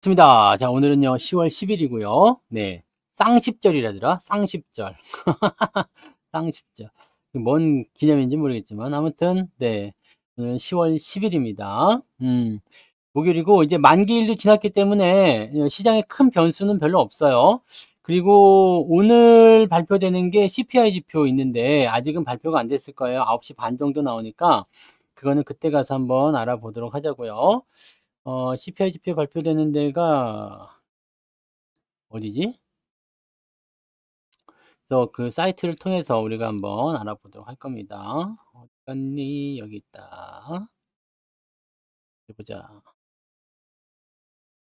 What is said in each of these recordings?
좋습니다. 자, 오늘은요, 10월 10일이고요. 네. 쌍십절이라더라. 쌍십절. 쌍십절. 뭔 기념인지 모르겠지만, 아무튼, 네. 오늘 10월 10일입니다. 목요일이고, 이제 만기일도 지났기 때문에 시장에 큰 변수는 별로 없어요. 그리고 오늘 발표되는 게 CPI 지표 있는데, 아직은 발표가 안 됐을 거예요. 9시 반 정도 나오니까, 그거는 그때 가서 한번 알아보도록 하자고요. CPI 지표 발표되는 데가 어디지? 그래서 그 사이트를 통해서 우리가 한번 알아보도록 할 겁니다. 어디 갔니? 여기 있다. 해보자.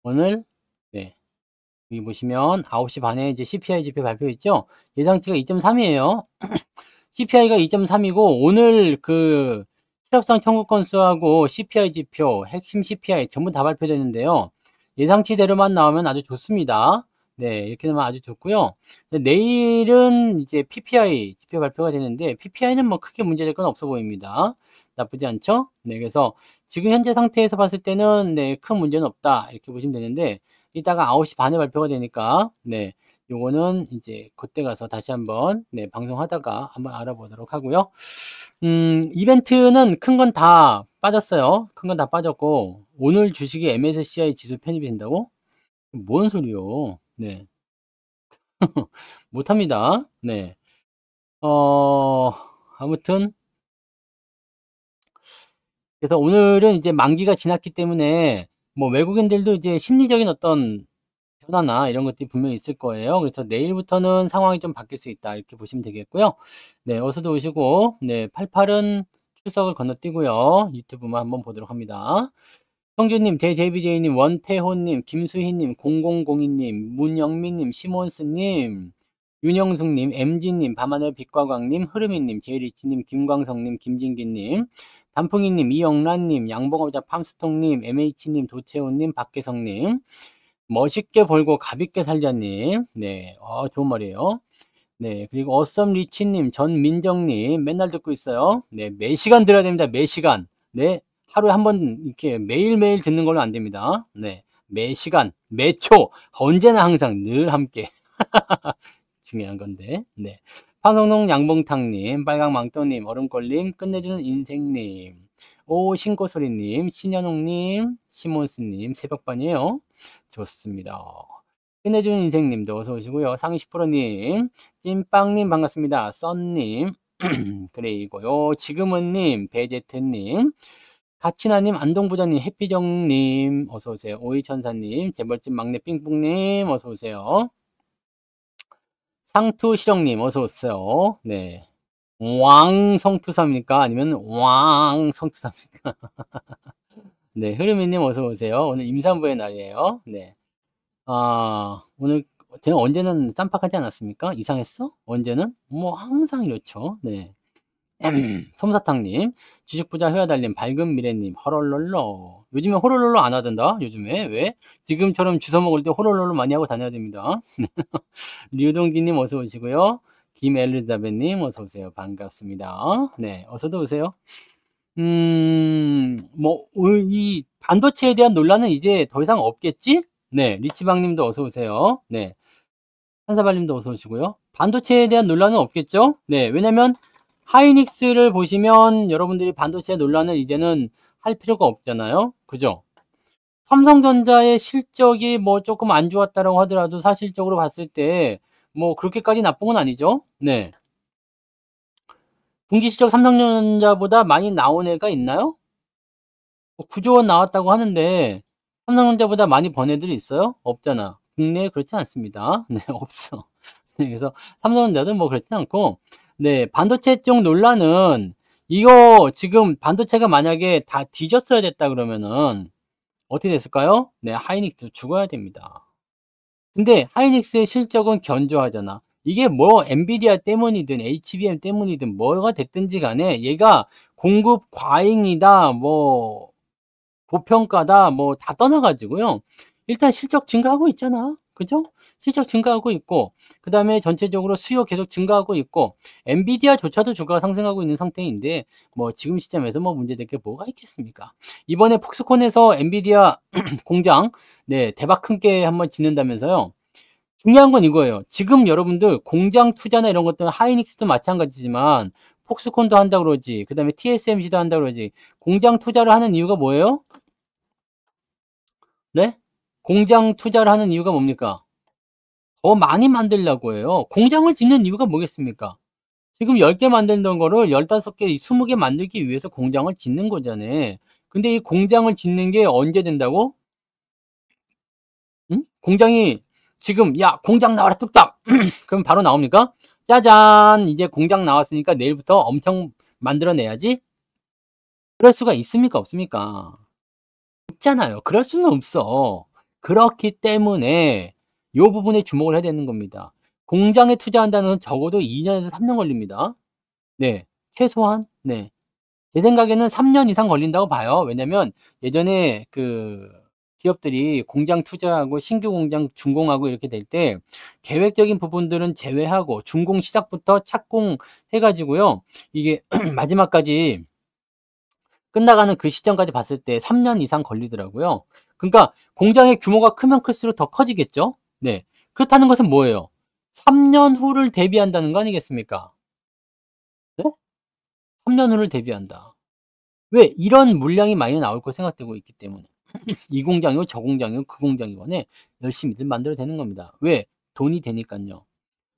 오늘, 네. 여기 보시면 9시 반에 이제 CPI 지표 발표 있죠? 예상치가 2.3이에요. CPI가 2.3이고, 오늘 그 실업상 청구 건수하고 CPI 지표, 핵심 CPI 전부 다 발표되는데요. 예상치대로만 나오면 아주 좋습니다. 네, 이렇게 되면 아주 좋고요. 내일은 이제 PPI 지표 발표가 되는데, PPI는 뭐 크게 문제될 건 없어 보입니다. 나쁘지 않죠? 네, 그래서 지금 현재 상태에서 봤을 때는 네, 큰 문제는 없다. 이렇게 보시면 되는데, 이따가 9시 반에 발표가 되니까, 네, 요거는 이제 그때 가서 다시 한번 네, 방송하다가 한번 알아보도록 하고요. 이벤트는 큰 건 다 빠졌어요. 큰 건 다 빠졌고, 오늘 주식이 MSCI 지수 편입이 된다고? 뭔 소리요? 네. 못합니다. 네. 어, 아무튼, 그래서 오늘은 이제 만기가 지났기 때문에, 뭐 외국인들도 이제 심리적인 어떤 변화나 이런 것들이 분명히 있을 거예요. 그래서 내일부터는 상황이 좀 바뀔 수 있다. 이렇게 보시면 되겠고요. 네, 어서도 오시고, 네, 88은 출석을 건너뛰고요. 유튜브만 한번 보도록 합니다. 성주님, 대제비제이님, 원태호님, 김수희님, 0002님, 문영민님, 시몬스님, 윤영숙님, MG님, 밤하늘 빛과광님, 흐르미님, 제이리치님, 김광성님, 김진기님, 단풍이님, 이영란님, 양봉업자 팜스통님, MH님, 도채호님, 박계성님, 멋있게 벌고 가볍게 살자님, 네, 좋은 말이에요. 네, 그리고 어썸리치님, 전민정님, 맨날 듣고 있어요. 네, 매시간 들어야 됩니다. 매시간. 네, 하루에 한 번 이렇게 매일매일 듣는 걸로 안 됩니다. 네, 매시간, 매초, 언제나 항상 늘 함께. 중요한 건데. 네. 판성동 양봉탕님, 빨강망토님, 얼음골님, 끝내주는 인생님, 오신고소리님, 신현웅님, 시몬스님, 새벽반이에요. 좋습니다. 끝내주는 인생님도 어서 오시고요. 상위 10%님, 찐빵님 반갑습니다. 썬님, 그레이고요. 지금은님, 배제트님, 가치나님, 안동부장님, 해피정님, 어서 오세요. 오이천사님, 재벌집 막내 삥뿡님, 어서 오세요. 상투실형님, 어서 오세요. 네. 왕성투사입니까? 아니면 왕성투사입니까? 네, 흐르미님 어서 오세요. 오늘 임산부의 날이에요. 네. 오늘 제가 언제는 쌈박하지 않았습니까? 이상했어? 언제는? 뭐 항상 이렇죠. 네. 솜사탕님, 주식부자 회화달님, 밝은 미래님, 허롤롤러. 요즘에 호롤롤러 안 하던다. 요즘에 왜? 지금처럼 주워 먹을 때 호롤롤러 많이 하고 다녀야 됩니다. 류동기님 어서 오시고요. 김엘리자벳님 어서 오세요. 반갑습니다. 네, 어서도 오세요. 이 반도체에 대한 논란은 이제 더 이상 없겠지? 네, 리치방님도 어서 오세요. 네, 한사발님도 어서 오시고요. 반도체에 대한 논란은 없겠죠? 네, 왜냐면 하이닉스를 보시면 여러분들이 반도체 논란을 이제는 할 필요가 없잖아요. 그죠? 삼성전자의 실적이 뭐 조금 안 좋았다라고 하더라도 사실적으로 봤을 때 뭐 그렇게까지 나쁜 건 아니죠. 네. 분기 실적 삼성전자보다 많이 나온 애가 있나요? 9조 원 나왔다고 하는데 삼성전자보다 많이 번 애들이 있어요? 없잖아. 국내에 그렇지 않습니다. 네, 없어. 네, 그래서 삼성전자도 뭐 그렇진 않고, 네, 반도체 쪽 논란은 이거 지금 반도체가 만약에 다 뒤졌어야 됐다 그러면은 어떻게 됐을까요? 네, 하이닉스 죽어야 됩니다. 근데 하이닉스의 실적은 견조하잖아. 이게 뭐 엔비디아 때문이든 HBM 때문이든 뭐가 됐든지 간에 얘가 공급 과잉이다, 뭐 고평가다, 뭐 다 떠나가지고요. 일단 실적 증가하고 있잖아. 그죠? 실적 증가하고 있고 그다음에 전체적으로 수요 계속 증가하고 있고 엔비디아조차도 주가가 상승하고 있는 상태인데 뭐 지금 시점에서 뭐 문제될 게 뭐가 있겠습니까? 이번에 폭스콘에서 엔비디아 공장 네, 대박 큰 게 한번 짓는다면서요. 중요한 건 이거예요. 지금 여러분들 공장 투자나 이런 것들은 하이닉스도 마찬가지지만 폭스콘도 한다 그러지. 그다음에 TSMC도 한다 그러지. 공장 투자를 하는 이유가 뭐예요? 네? 공장 투자를 하는 이유가 뭡니까? 더 많이 만들려고 해요. 공장을 짓는 이유가 뭐겠습니까? 지금 10개 만들던 거를 15개, 20개 만들기 위해서 공장을 짓는 거잖아요. 근데 이 공장을 짓는 게 언제 된다고? 응? 공장이 지금 야 공장 나와라 뚝딱 그럼 바로 나옵니까? 짜잔 이제 공장 나왔으니까 내일부터 엄청 만들어내야지. 그럴 수가 있습니까 없습니까? 없잖아요. 그럴 수는 없어. 그렇기 때문에 요 부분에 주목을 해야 되는 겁니다. 공장에 투자한다는 건 적어도 2년에서 3년 걸립니다. 네. 최소한. 네. 제 생각에는 3년 이상 걸린다고 봐요. 왜냐면 예전에 그 기업들이 공장 투자하고 신규 공장 준공하고 이렇게 될 때 계획적인 부분들은 제외하고 준공 시작부터 착공해 가지고요. 이게 마지막까지 끝나가는 그 시점까지 봤을 때 3년 이상 걸리더라고요. 그러니까 공장의 규모가 크면 클수록 더 커지겠죠? 네. 그렇다는 것은 뭐예요? 3년 후를 대비한다는 거 아니겠습니까? 네? 3년 후를 대비한다. 왜? 이런 물량이 많이 나올 거 생각되고 있기 때문에. 이 공장이고 저 공장이고 그 공장이고네 열심히들 만들어야 되는 겁니다. 왜? 돈이 되니까요.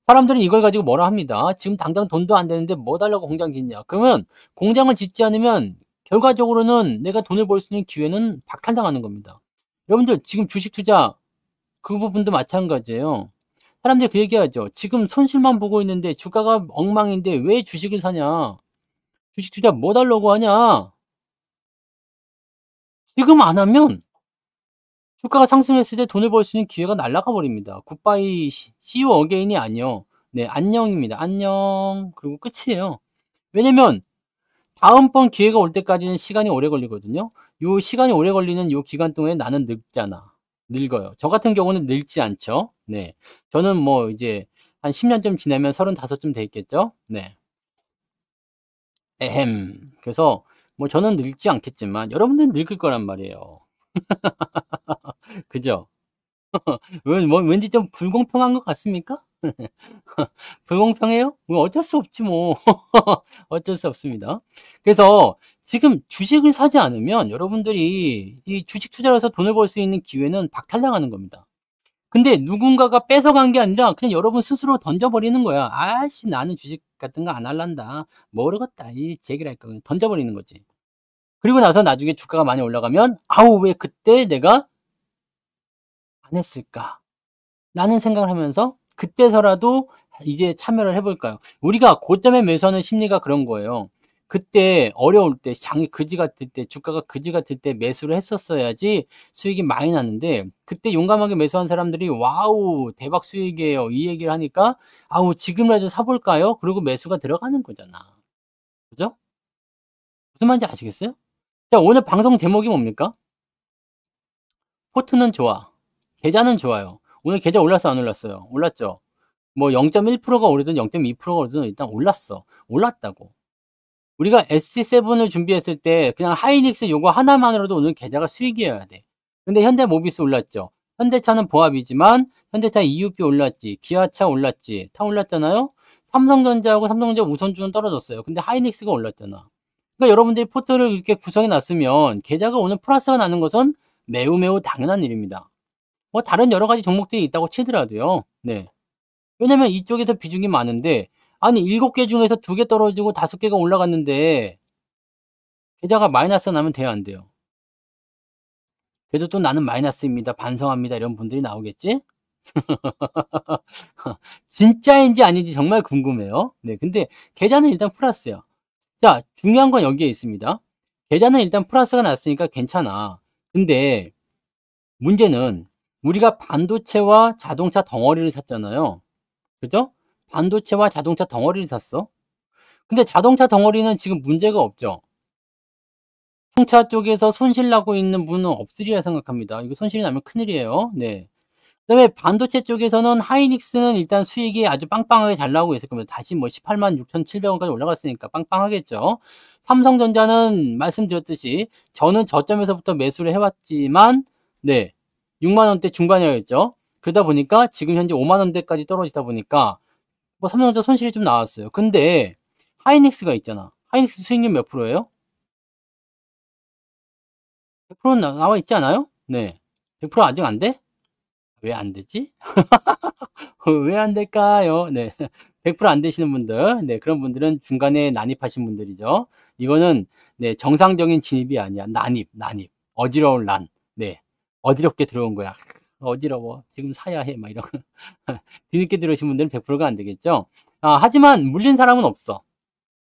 사람들은 이걸 가지고 뭐라 합니다. 지금 당장 돈도 안 되는데 뭐 달라고 공장 짓냐. 그러면 공장을 짓지 않으면 결과적으로는 내가 돈을 벌 수 있는 기회는 박탈당하는 겁니다. 여러분들 지금 주식 투자 그 부분도 마찬가지예요. 사람들이 그 얘기하죠. 지금 손실만 보고 있는데 주가가 엉망인데 왜 주식을 사냐. 주식 투자 뭐 달라고 하냐. 지금 안 하면 주가가 상승했을 때 돈을 벌 수 있는 기회가 날아가 버립니다. 굿바이 see you again이 아니요. 네, 안녕입니다. 안녕. 그리고 끝이에요. 왜냐면 다음번 기회가 올 때까지는 시간이 오래 걸리거든요. 요 시간이 오래 걸리는 요 기간 동안에 나는 늙잖아. 늙어요. 저 같은 경우는 늙지 않죠. 네. 저는 뭐 이제 한 10년쯤 지나면 35쯤 돼 있겠죠. 네. 에헴. 그래서 뭐 저는 늙지 않겠지만 여러분들은 늙을 거란 말이에요. 그죠? 왠지 좀 불공평한 것 같습니까? 불공평해요? 뭐 어쩔 수 없지 뭐. 어쩔 수 없습니다. 그래서 지금 주식을 사지 않으면 여러분들이 이 주식 투자를 해서 돈을 벌 수 있는 기회는 박탈당하는 겁니다. 근데 누군가가 뺏어간 게 아니라 그냥 여러분 스스로 던져버리는 거야. 아씨 나는 주식 같은 거 안 할란다. 모르겠다. 이 제기랄까 그냥 던져버리는 거지. 그리고 나서 나중에 주가가 많이 올라가면 아우 왜 그때 내가 안 했을까? 라는 생각을 하면서 그때서라도 이제 참여를 해 볼까요? 우리가 고점에 매수하는 심리가 그런 거예요. 그때 어려울 때 장이 그지 같을 때 주가가 그지 같을 때 매수를 했었어야지 수익이 많이 났는데 그때 용감하게 매수한 사람들이 "와우 대박 수익이에요." 이 얘기를 하니까 "아우 지금이라도 사 볼까요?" 그리고 매수가 들어가는 거잖아. 그죠? 무슨 말인지 아시겠어요? 자 오늘 방송 제목이 뭡니까? "포트는 좋아. 계좌는 좋아요." 오늘 계좌 올랐어요 안 올랐어요? 올랐죠? 뭐 0.1%가 오르든 0.2%가 오르든 일단 올랐어. 올랐다고. 우리가 ST7을 준비했을 때 그냥 하이닉스 요거 하나만으로도 오늘 계좌가 수익이어야 돼. 근데 현대모비스 올랐죠. 현대차는 보합이지만 현대차 EUP 올랐지. 기아차 올랐지. 다 올랐잖아요. 삼성전자하고 삼성전자 우선주는 떨어졌어요. 근데 하이닉스가 올랐잖아. 그러니까 여러분들이 포트를 이렇게 구성해 놨으면 계좌가 오늘 플러스가 나는 것은 매우 매우 당연한 일입니다. 뭐 다른 여러 가지 종목들이 있다고 치더라도요. 네. 왜냐면 이쪽에서 비중이 많은데 아니 7개 중에서 2개 떨어지고 5개가 올라갔는데 계좌가 마이너스가 나면 돼요 안 돼요? 그래도 또 "나는 마이너스입니다. 반성합니다." 이런 분들이 나오겠지? 진짜인지 아닌지 정말 궁금해요. 네 근데 계좌는 일단 플러스야. 자 중요한 건 여기에 있습니다. 계좌는 일단 플러스가 났으니까 괜찮아. 근데 문제는 우리가 반도체와 자동차 덩어리를 샀잖아요. 그죠? 반도체와 자동차 덩어리를 샀어. 근데 자동차 덩어리는 지금 문제가 없죠. 자동차 쪽에서 손실 나고 있는 분은 없으리라 생각합니다. 이거 손실이 나면 큰일이에요. 네. 그다음에 반도체 쪽에서는 하이닉스는 일단 수익이 아주 빵빵하게 잘 나오고 있을 겁니다. 다시 뭐 186,700 원까지 올라갔으니까 빵빵하겠죠. 삼성전자는 말씀드렸듯이 저는 저점에서부터 매수를 해 왔지만 네. 6만 원대 중반이었죠. 그러다 보니까 지금 현재 5만 원대까지 떨어지다 보니까 뭐 삼성전자 손실이 좀 나왔어요. 근데 하이닉스가 있잖아. 하이닉스 수익률 몇 프로예요? 100% 나와 있지 않아요? 네. 100% 아직 안 돼? 왜 안 되지? 왜 안 될까요? 네. 100%안 되시는 분들, 네, 그런 분들은 중간에 난입하신 분들이죠. 이거는 네, 정상적인 진입이 아니야. 난입. 어지러울 난. 네. 어지럽게 들어온 거야. 어지러워. 지금 사야 해. 막 이런. 뒤늦게 들어오신 분들은 100%가 안 되겠죠. 하지만 물린 사람은 없어.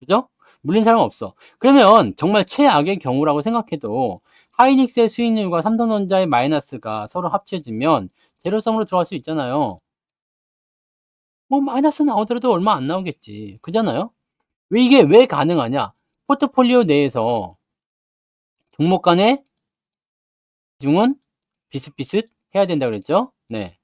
그죠? 물린 사람은 없어. 그러면 정말 최악의 경우라고 생각해도 하이닉스의 수익률과 삼성전자의 마이너스가 서로 합쳐지면 제로섬으로 들어갈 수 있잖아요. 뭐 마이너스 나오더라도 얼마 안 나오겠지. 그잖아요. 이게 왜 가능하냐? 포트폴리오 내에서 종목 간의 비중은 비슷비슷 해야 된다 그랬죠? 네.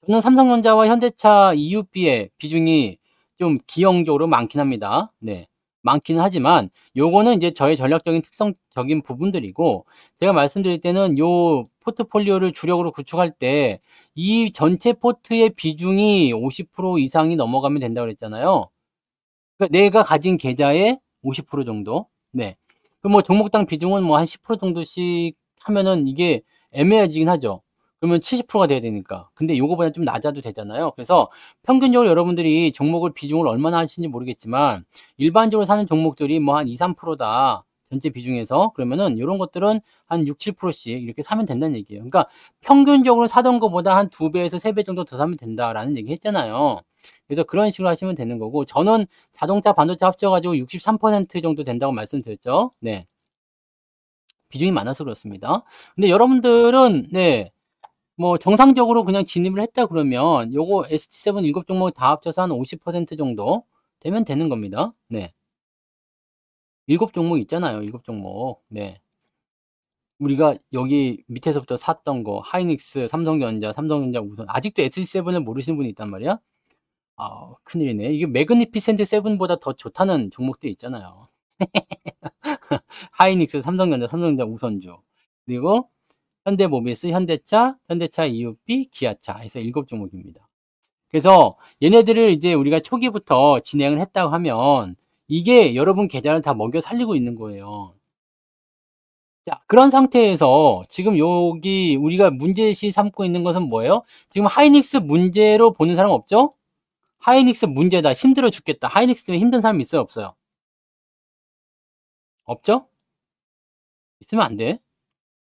저는 삼성전자와 현대차 EUB의 비중이 좀 기형적으로 많긴 합니다. 네. 많기는 하지만 요거는 이제 저의 전략적인 특성적인 부분들이고 제가 말씀드릴 때는 요 포트폴리오를 주력으로 구축할 때 이 전체 포트의 비중이 50% 이상이 넘어가면 된다고 그랬잖아요. 그러니까 내가 가진 계좌의 50% 정도. 네. 그 뭐 종목당 비중은 뭐 한 10% 정도씩 하면은 이게 애매해지긴 하죠. 그러면 70%가 돼야 되니까. 근데 요거보다 좀 낮아도 되잖아요. 그래서 평균적으로 여러분들이 종목을 비중을 얼마나 하시는지 모르겠지만 일반적으로 사는 종목들이 뭐 한 2~3%다. 전체 비중에서. 그러면은 요런 것들은 한 6~7%씩 이렇게 사면 된다는 얘기예요. 그러니까 평균적으로 사던 것보다 한 2배에서 3배 정도 더 사면 된다라는 얘기 했잖아요. 그래서 그런 식으로 하시면 되는 거고 저는 자동차, 반도체 합쳐 가지고 63% 정도 된다고 말씀드렸죠. 네. 비중이 많아서 그렇습니다. 근데 여러분들은 네. 뭐 정상적으로 그냥 진입을 했다 그러면 요거 ST7 7 종목 다 합쳐서 한 50% 정도 되면 되는 겁니다. 네. 7 종목 있잖아요. 7 종목. 네. 우리가 여기 밑에서부터 샀던 거 하이닉스, 삼성전자, 우선 아직도 ST7을 모르시는 분이 있단 말이야. 큰일이네. 이게 매그니피센트 7보다 더 좋다는 종목도 있잖아요. 하이닉스, 삼성전자 우선주. 그리고 현대모비스, 현대차 EUP, 기아차 해서 7 종목입니다. 그래서 얘네들을 이제 우리가 초기부터 진행을 했다고 하면 이게 여러분 계좌를 다 먹여 살리고 있는 거예요. 자, 그런 상태에서 지금 여기 우리가 문제시 삼고 있는 것은 뭐예요? 지금 하이닉스 문제로 보는 사람 없죠? 하이닉스 문제다. 힘들어 죽겠다. 하이닉스 때문에 힘든 사람 있어요? 없어요? 없죠? 있으면 안 돼.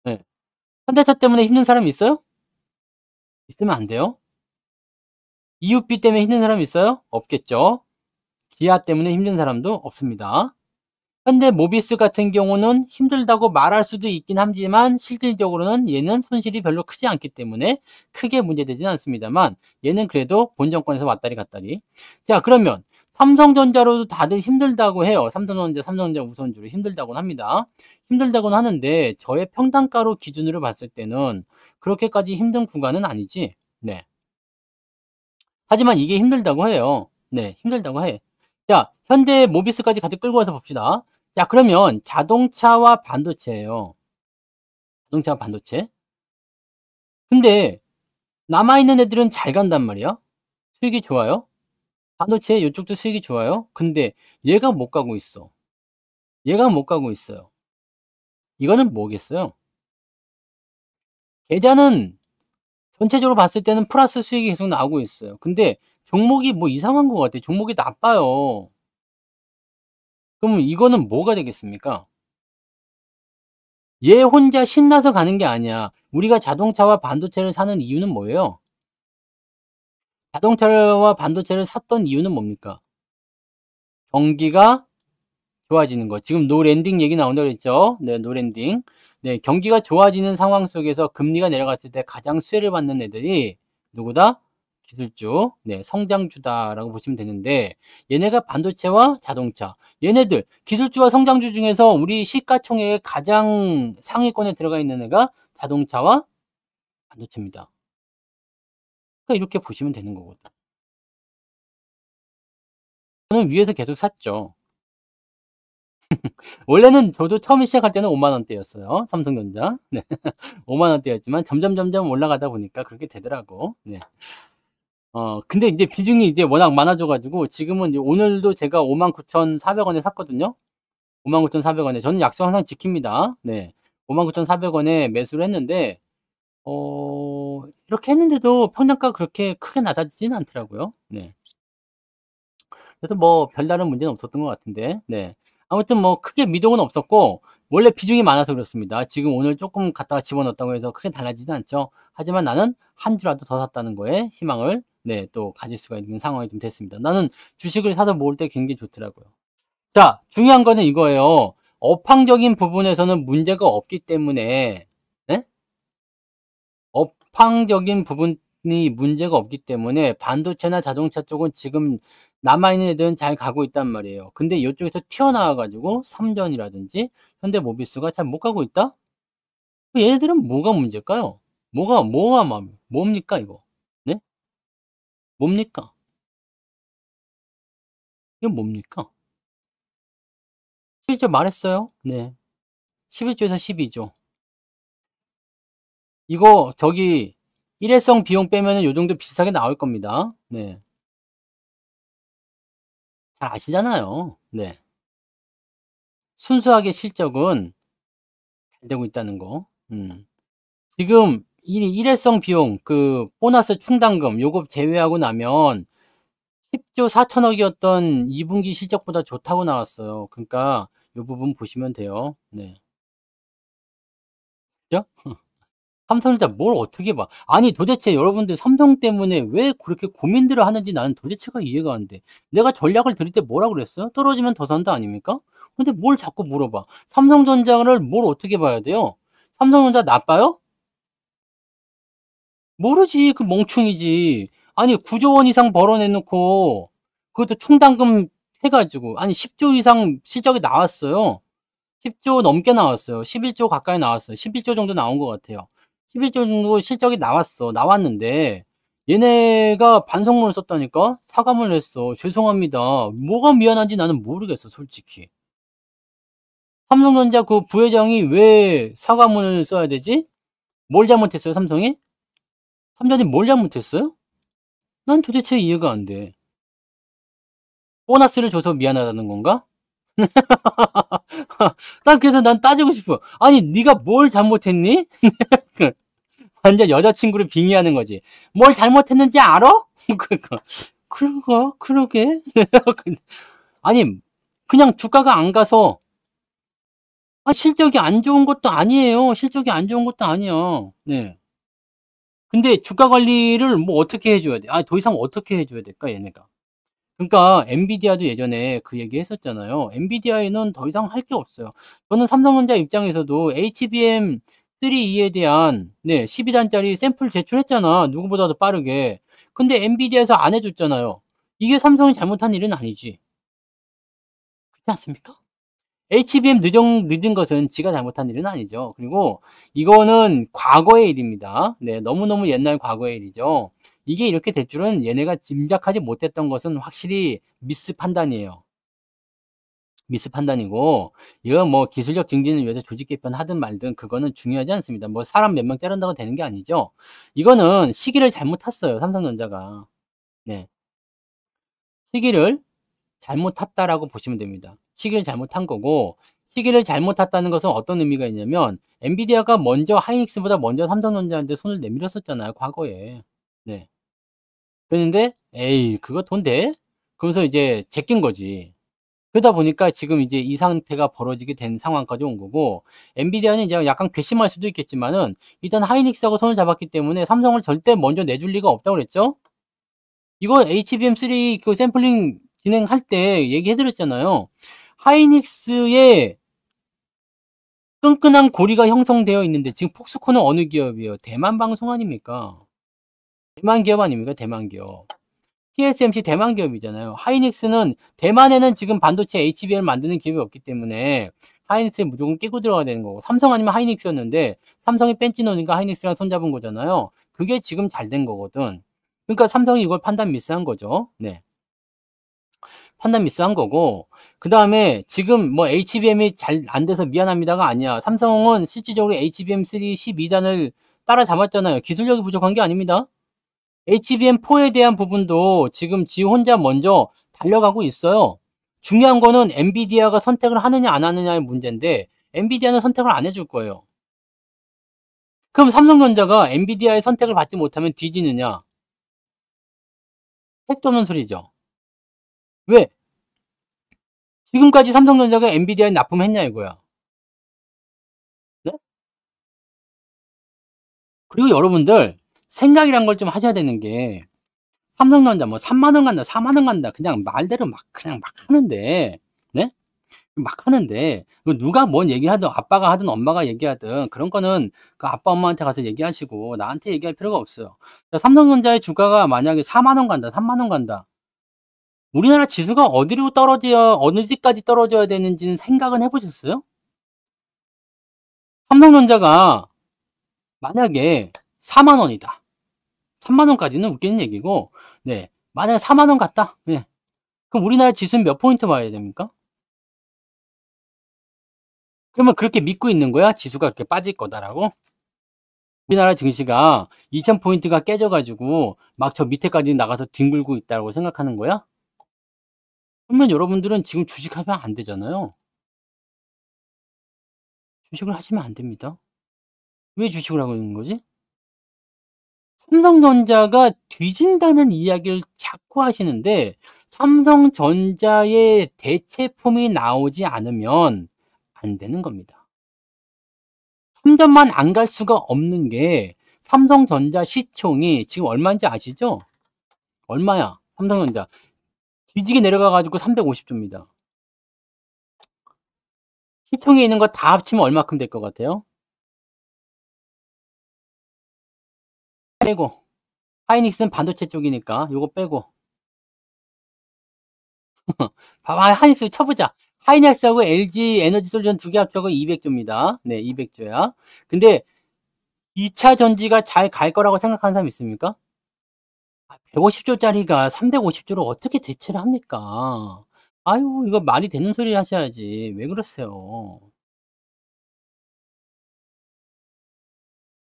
네. 현대차 때문에 힘든 사람 있어요? 있으면 안 돼요. EUP 때문에 힘든 사람 있어요? 없겠죠. 기아 때문에 힘든 사람도 없습니다. 현대모비스 같은 경우는 힘들다고 말할 수도 있긴 하지만 실질적으로는 얘는 손실이 별로 크지 않기 때문에 크게 문제되지는 않습니다만 얘는 그래도 본정권에서 왔다리 갔다리. 자, 그러면 삼성전자로도 다들 힘들다고 해요. 삼성전자 우선주로 힘들다고는 합니다. 힘들다고는 하는데 저의 평단가로 기준으로 봤을 때는 그렇게까지 힘든 구간은 아니지. 네. 하지만 이게 힘들다고 해요. 네, 힘들다고 해. 자, 현대 모비스까지 같이 끌고 와서 봅시다. 자, 그러면 자동차와 반도체예요. 자동차와 반도체. 근데 남아있는 애들은 잘 간단 말이야. 수익이 좋아요. 반도체 이쪽도 수익이 좋아요. 근데 얘가 못 가고 있어. 얘가 못 가고 있어요. 이거는 뭐겠어요? 계좌는 전체적으로 봤을 때는 플러스 수익이 계속 나오고 있어요. 근데 종목이 뭐 이상한 것 같아. 종목이 나빠요. 그러면 이거는 뭐가 되겠습니까? 얘 혼자 신나서 가는 게 아니야. 우리가 자동차와 반도체를 사는 이유는 뭐예요? 자동차와 반도체를 샀던 이유는 뭡니까? 경기가 좋아지는 거. 지금 노랜딩 얘기 나온다고 그랬죠? 네, 노랜딩. 네, 경기가 좋아지는 상황 속에서 금리가 내려갔을 때 가장 수혜를 받는 애들이 누구다? 기술주, 네, 성장주다라고 보시면 되는데 얘네가 반도체와 자동차. 얘네들 기술주와 성장주 중에서 우리 시가총액의 가장 상위권에 들어가 있는 애가 자동차와 반도체입니다. 그러니까 이렇게 보시면 되는 거거든. 저는 위에서 계속 샀죠. 원래는 저도 처음에 시작할 때는 5만 원대였어요. 삼성전자. 네. 5만 원대였지만 점점 올라가다 보니까 그렇게 되더라고. 네. 근데 이제 비중이 이제 워낙 많아져 가지고 지금은 이제 오늘도 제가 59,400원에 샀거든요. 59,400원에. 저는 약속 항상 지킵니다. 네. 59,400원에 매수를 했는데 이렇게 했는데도 평단가가 그렇게 크게 낮아지지는 않더라고요. 네. 그래서 뭐 별다른 문제는 없었던 것 같은데. 네. 아무튼 뭐 크게 미동은 없었고 원래 비중이 많아서 그렇습니다. 지금 오늘 쪼끔 갖다가 집어넣었다고 해서 크게 달라지진 않죠. 하지만 나는 한 주라도 더 샀다는 거에 희망을 네 또 가질 수가 있는 상황이 좀 됐습니다. 나는 주식을 사서 모을 때 굉장히 좋더라고요. 자, 중요한 거는 이거예요. 업황적인 부분에서는 문제가 없기 때문에 네? 업황적인 부분이 문제가 없기 때문에 반도체나 자동차 쪽은 지금 남아있는 애들은 잘 가고 있단 말이에요. 근데 이쪽에서 튀어나와 가지고 삼전이라든지 현대모비스가 잘 못 가고 있다? 얘네들은 뭐가 문제일까요? 뭡니까 이거? 네? 뭡니까? 이건 뭡니까? 11조 말했어요. 네. 11조에서 12조. 이거 저기 일회성 비용 빼면은 요 정도 비슷하게 나올 겁니다. 네. 잘 아시잖아요. 네. 순수하게 실적은 잘 되고 있다는 거. 지금 이 일회성 비용 그 보너스 충당금 요거 제외하고 나면 10조 4천억이었던 2분기 실적보다 좋다고 나왔어요. 그러니까 요 부분 보시면 돼요. 네. 그죠? 삼성전자 뭘 어떻게 봐. 아니 도대체 여러분들 삼성 때문에 왜 그렇게 고민들을 하는지 나는 도대체가 이해가 안 돼. 내가 전략을 드릴 때 뭐라 그랬어요? 떨어지면 더 산다 아닙니까? 근데 뭘 자꾸 물어봐. 삼성전자를 뭘 어떻게 봐야 돼요? 삼성전자 나빠요? 모르지. 그 멍충이지. 아니 9조 원 이상 벌어내 놓고 그것도 충당금 해 가지고 아니 10조 이상 실적이 나왔어요. 10조 넘게 나왔어요. 11조 가까이 나왔어요. 11조 정도 나온 것 같아요. 11조 정도 실적이 나왔는데 얘네가 반성문을 썼다니까? 사과문을 했어. 죄송합니다. 뭐가 미안한지 나는 모르겠어, 솔직히. 삼성전자 그 부회장이 왜 사과문을 써야 되지? 뭘 잘못했어요, 삼성이? 삼성이 뭘 잘못했어요? 난 도대체 이해가 안 돼. 보너스를 줘서 미안하다는 건가? 그래서 난 따지고 싶어. 아니, 네가 뭘 잘못했니? 완전 여자친구를 빙의하는 거지. 뭘 잘못했는지 알아? 그러게. 아니, 그냥 주가가 안 가서, 실적이 안 좋은 것도 아니에요. 실적이 안 좋은 것도 아니야. 네. 근데 주가 관리를 뭐 어떻게 해줘야 돼? 더 이상 어떻게 해줘야 될까, 얘네가? 그러니까 엔비디아도 예전에 그 얘기 했었잖아요. 엔비디아에는 더 이상 할 게 없어요. 저는 삼성전자 입장에서도 HBM3E에 대한 12단짜리 샘플 제출했잖아. 누구보다도 빠르게. 근데 엔비디아에서 안 해줬잖아요. 이게 삼성이 잘못한 일은 아니지. 그렇지 않습니까? HBM 늦은 것은 지가 잘못한 일은 아니죠. 그리고 이거는 과거의 일입니다. 네, 너무너무 옛날 과거의 일이죠. 이게 이렇게 될 줄은 얘네가 짐작하지 못했던 것은 확실히 미스 판단이에요. 미스 판단이고, 이건 뭐 기술력 증진을 위해서 조직 개편하든 말든 그거는 중요하지 않습니다. 뭐 사람 몇 명 때린다고 되는 게 아니죠. 이거는 시기를 잘못 탔어요, 삼성전자가. 네. 시기를 잘못 탔다라고 보시면 됩니다. 시기를 잘못한 거고, 시기를 잘못 탔다는 것은 어떤 의미가 있냐면 엔비디아가 먼저 하이닉스보다 먼저 삼성전자한테 손을 내밀었었잖아요, 과거에. 네. 그랬는데 에이 그거 돈 돼? 그러면서 이제 제낀 거지. 그러다 보니까 지금 이제 이 상태가 벌어지게 된 상황까지 온 거고, 엔비디아는 이제 약간 괘씸할 수도 있겠지만은 일단 하이닉스하고 손을 잡았기 때문에 삼성을 절대 먼저 내줄 리가 없다고 그랬죠. 이거 HBM3 그 샘플링 진행할 때 얘기해 드렸잖아요. 하이닉스에 끈끈한 고리가 형성되어 있는데 지금 폭스콘은 어느 기업이에요? 대만 방송 아닙니까? 대만 기업 아닙니까? 대만 기업. TSMC 대만 기업이잖아요. 하이닉스는 대만에는 지금 반도체 HBM을 만드는 기업이 없기 때문에 하이닉스에 무조건 끼고 들어가야 되는 거고, 삼성 아니면 하이닉스였는데 삼성이 뺀찌노니까 하이닉스랑 손잡은 거잖아요. 그게 지금 잘 된 거거든. 그러니까 삼성이 이걸 판단 미스한 거죠. 네. 판단 미스한 거고, 그다음에 지금 뭐 HBM이 잘 안 돼서 미안합니다가 아니야. 삼성은 실질적으로 HBM3 12단을 따라잡았잖아요. 기술력이 부족한 게 아닙니다. HBM4에 대한 부분도 지금 지 혼자 먼저 달려가고 있어요. 중요한 거는 엔비디아가 선택을 하느냐 안 하느냐의 문제인데, 엔비디아는 선택을 안 해줄 거예요. 그럼 삼성전자가 엔비디아의 선택을 받지 못하면 뒤지느냐? 택도 없는 소리죠. 왜? 지금까지 삼성전자가 엔비디아에 납품했냐 이거야. 네? 그리고 여러분들 생각이란 걸 좀 하셔야 되는 게, 삼성전자 뭐 3만 원 간다, 4만 원 간다, 그냥 말대로 막 그냥 막 하는데, 네? 막 하는데 누가 뭔 얘기하든 아빠가 하든 엄마가 얘기하든 그런 거는 그 아빠 엄마한테 가서 얘기하시고 나한테 얘기할 필요가 없어요. 삼성전자의 주가가 만약에 4만 원 간다, 3만 원 간다. 우리나라 지수가 어디로 떨어져야 어느지까지 떨어져야 되는지는 생각은 해보셨어요? 삼성전자가 만약에 4만 원이다. 3만 원까지는 웃기는 얘기고, 네. 만약에 4만 원 갔다. 네. 그럼 우리나라 지수는 몇 포인트 봐야 됩니까? 그러면 그렇게 믿고 있는 거야? 지수가 그렇게 빠질 거다라고? 우리나라 증시가 2000포인트가 깨져가지고 막 저 밑에까지 나가서 뒹굴고 있다고 생각하는 거야? 그러면 여러분들은 지금 주식하면 안 되잖아요. 주식을 하시면 안 됩니다. 왜 주식을 하고 있는 거지? 삼성전자가 뒤진다는 이야기를 자꾸 하시는데, 삼성전자의 대체품이 나오지 않으면 안 되는 겁니다. 3전만 안 갈 수가 없는 게, 삼성전자 시총이 지금 얼마인지 아시죠? 얼마야? 삼성전자. 뒤지게 내려가가지고 350조입니다. 시총에 있는 거 다 합치면 얼마큼 될 것 같아요? 빼고. 하이닉스는 반도체 쪽이니까 요거 빼고. 봐봐, 하이닉스 쳐보자. 하이닉스하고 LG 에너지 솔루션 두 개 합쳐서 200조입니다. 네, 200조야. 근데 2차 전지가 잘 갈 거라고 생각하는 사람 있습니까? 150조짜리가 350조로 어떻게 대체를 합니까? 아유, 이거 말이 되는 소리 하셔야지. 왜 그러세요?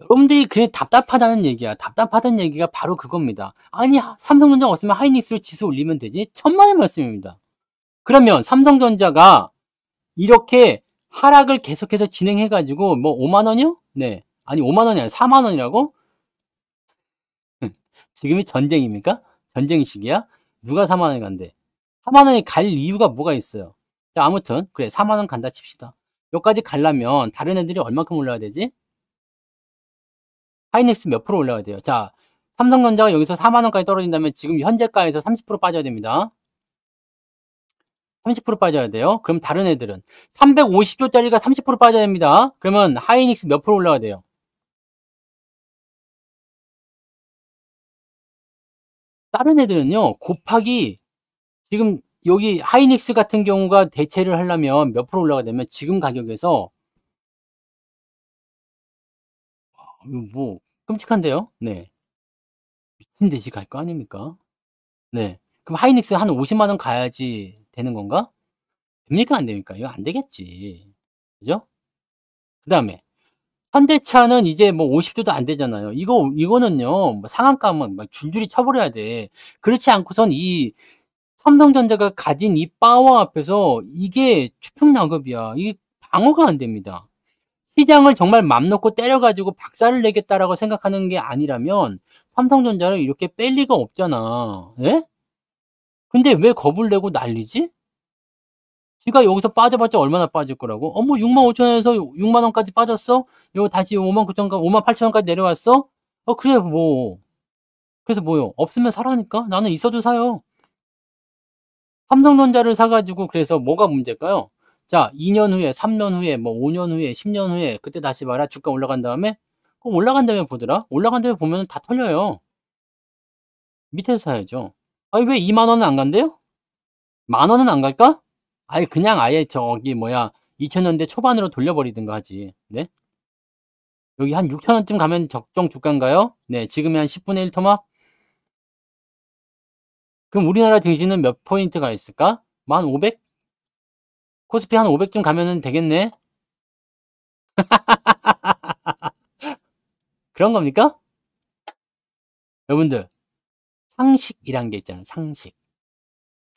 여러분들이 그게 답답하다는 얘기야. 답답하다는 얘기가 바로 그겁니다. 아니, 삼성전자 없으면 하이닉스로 지수 올리면 되지? 천만의 말씀입니다. 그러면 삼성전자가 이렇게 하락을 계속해서 진행해가지고, 뭐, 5만 원이요? 네. 아니, 5만 원이 아니라 4만 원이라고? 지금이 전쟁입니까? 전쟁 시기야? 누가 4만 원이 간대? 4만 원이 갈 이유가 뭐가 있어요? 자, 아무튼, 그래, 4만 원 간다 칩시다. 여기까지 가려면 다른 애들이 얼마큼 올라야 되지? 하이닉스 몇 프로 올라야 돼요? 자, 삼성전자가 여기서 4만 원까지 떨어진다면 지금 현재가에서 30% 빠져야 됩니다. 30% 빠져야 돼요. 그럼 다른 애들은 350조짜리가 30% 빠져야 됩니다. 그러면 하이닉스 몇 프로 올라야 돼요? 다른 애들은요, 곱하기 지금 여기 하이닉스 같은 경우가 대체를 하려면 몇 프로 올라가야 되면 지금 가격에서 뭐 끔찍한데요? 네. 미친 듯이 갈 거 아닙니까? 네. 그럼 하이닉스 한 50만 원 가야지 되는 건가? 됩니까? 안 됩니까? 이거 안 되겠지. 그죠? 그다음에 현대차는 이제 뭐 50조도 안 되잖아요. 이거는요, 뭐 상한가만 막 줄줄이 쳐버려야 돼. 그렇지 않고선 이 삼성전자가 가진 이 파워 앞에서 이게 추평낙엽이야. 이게 방어가 안 됩니다. 시장을 정말 맘 놓고 때려가지고 박살을 내겠다라고 생각하는 게 아니라면 삼성전자를 이렇게 뺄 리가 없잖아. 예? 근데 왜 겁을 내고 난리지? 지가 여기서 빠져봤자 얼마나 빠질 거라고? 어머, 6만 5천 원에서 6만 원까지 빠졌어? 이거 다시 5만 9천 원, 5만 8천 원까지 내려왔어? 그래, 뭐. 그래서 뭐요? 없으면 사라니까? 나는 있어도 사요. 삼성전자를 사가지고 그래서 뭐가 문제일까요? 자, 2년 후에, 3년 후에, 뭐 5년 후에, 10년 후에 그때 다시 봐라. 주가 올라간 다음에 그럼 올라간 다음에 보더라. 올라간 다음에 보면 다 털려요. 밑에서 사야죠. 아니 왜 2만 원은 안 간대요? 만 원은 안 갈까? 아니 그냥 아예 저기 뭐야 2000년대 초반으로 돌려버리든가 하지. 네? 여기 한 6천 원쯤 가면 적정 주가인가요? 네, 지금이 한 10분의 1 토막. 그럼 우리나라 증시는 몇 포인트가 있을까? 뭐 한 500? 코스피 한 500쯤 가면은 되겠네? 그런 겁니까? 여러분들, 상식이란 게 있잖아요, 상식.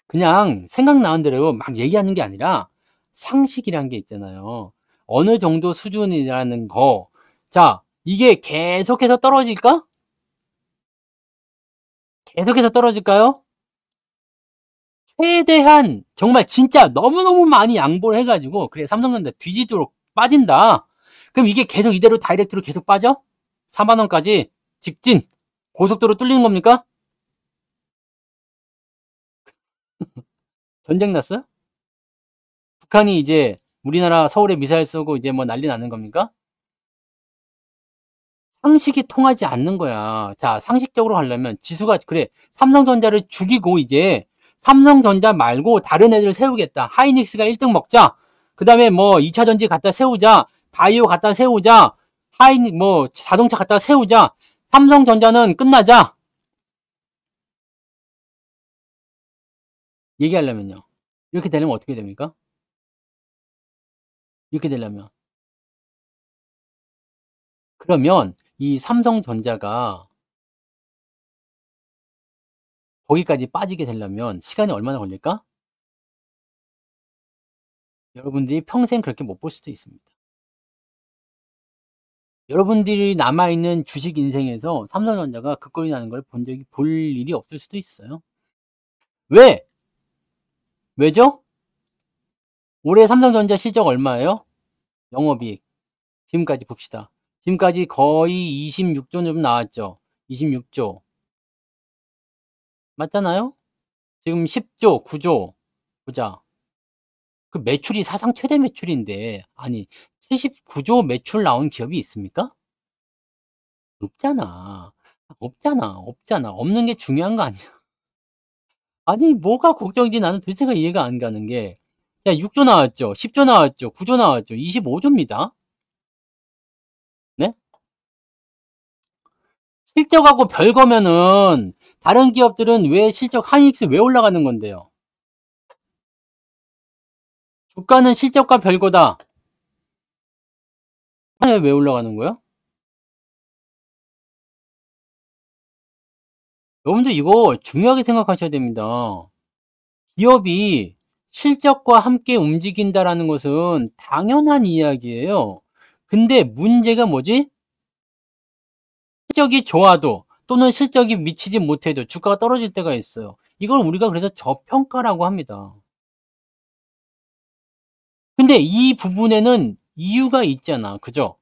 그냥 생각나는 대로 막 얘기하는 게 아니라 상식이란 게 있잖아요. 어느 정도 수준이라는 거. 자, 이게 계속해서 떨어질까? 계속해서 떨어질까요? 최대한 정말 진짜 너무너무 많이 양보를 해가지고 그래 삼성전자 뒤지도록 빠진다. 그럼 이게 계속 이대로 다이렉트로 계속 빠져? 4만 원까지 직진 고속도로 뚫리는 겁니까? 전쟁 났어? 북한이 이제 우리나라 서울에 미사일 쏘고 이제 뭐 난리 나는 겁니까? 상식이 통하지 않는 거야. 자, 상식적으로 하려면 지수가 그래. 삼성전자를 죽이고 이제 삼성전자 말고 다른 애들 세우겠다. 하이닉스가 1등 먹자. 그다음에 뭐 2차 전지 갖다 세우자. 바이오 갖다 세우자. 하이닉 뭐 자동차 갖다 세우자. 삼성전자는 끝나자. 얘기하려면요. 이렇게 되려면 어떻게 됩니까? 이렇게 되려면 그러면 이 삼성전자가 거기까지 빠지게 되려면 시간이 얼마나 걸릴까? 여러분들이 평생 그렇게 못 볼 수도 있습니다. 여러분들이 남아있는 주식 인생에서 삼성전자가 그 꼴이 나는 걸 볼 일이 없을 수도 있어요. 왜? 왜죠? 올해 삼성전자 시적 얼마예요? 영업이익. 지금까지 봅시다. 지금까지 거의 26조 좀 나왔죠. 26조. 맞잖아요? 지금 10조, 9조. 보자. 그 매출이 사상 최대 매출인데, 아니, 79조 매출 나온 기업이 있습니까? 없잖아. 없잖아. 없잖아. 없는 게 중요한 거 아니야. 아니, 뭐가 걱정인지 나는 도대체가 이해가 안 가는 게, 야, 6조 나왔죠. 10조 나왔죠. 9조 나왔죠. 25조입니다. 네? 실적하고 별거면은, 다른 기업들은 왜 실적, 하이닉스 왜 올라가는 건데요? 주가는 실적과 별거다. 왜 올라가는 거야? 여러분들 이거 중요하게 생각하셔야 됩니다. 기업이 실적과 함께 움직인다라는 것은 당연한 이야기예요. 근데 문제가 뭐지? 실적이 좋아도 또는 실적이 미치지 못해도 주가가 떨어질 때가 있어요. 이걸 우리가 그래서 저평가라고 합니다. 근데 이 부분에는 이유가 있잖아. 그죠?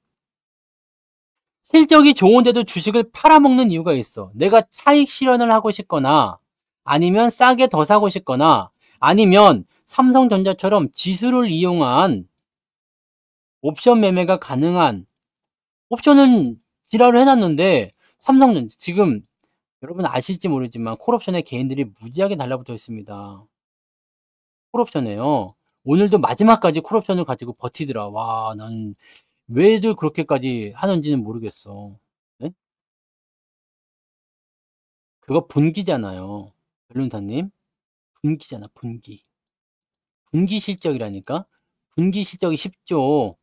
실적이 좋은데도 주식을 팔아먹는 이유가 있어. 내가 차익 실현을 하고 싶거나 아니면 싸게 더 사고 싶거나 아니면 삼성전자처럼 지수를 이용한 옵션 매매가 가능한 옵션은 지랄을 해놨는데 삼성전자 지금 여러분 아실지 모르지만 콜옵션에 개인들이 무지하게 달라붙어 있습니다. 콜옵션에요. 오늘도 마지막까지 콜옵션을 가지고 버티더라. 와, 난 왜들 그렇게까지 하는지는 모르겠어. 네? 그거 분기잖아요. 변론사님. 분기잖아, 분기. 분기 실적이라니까? 분기 실적이 10조,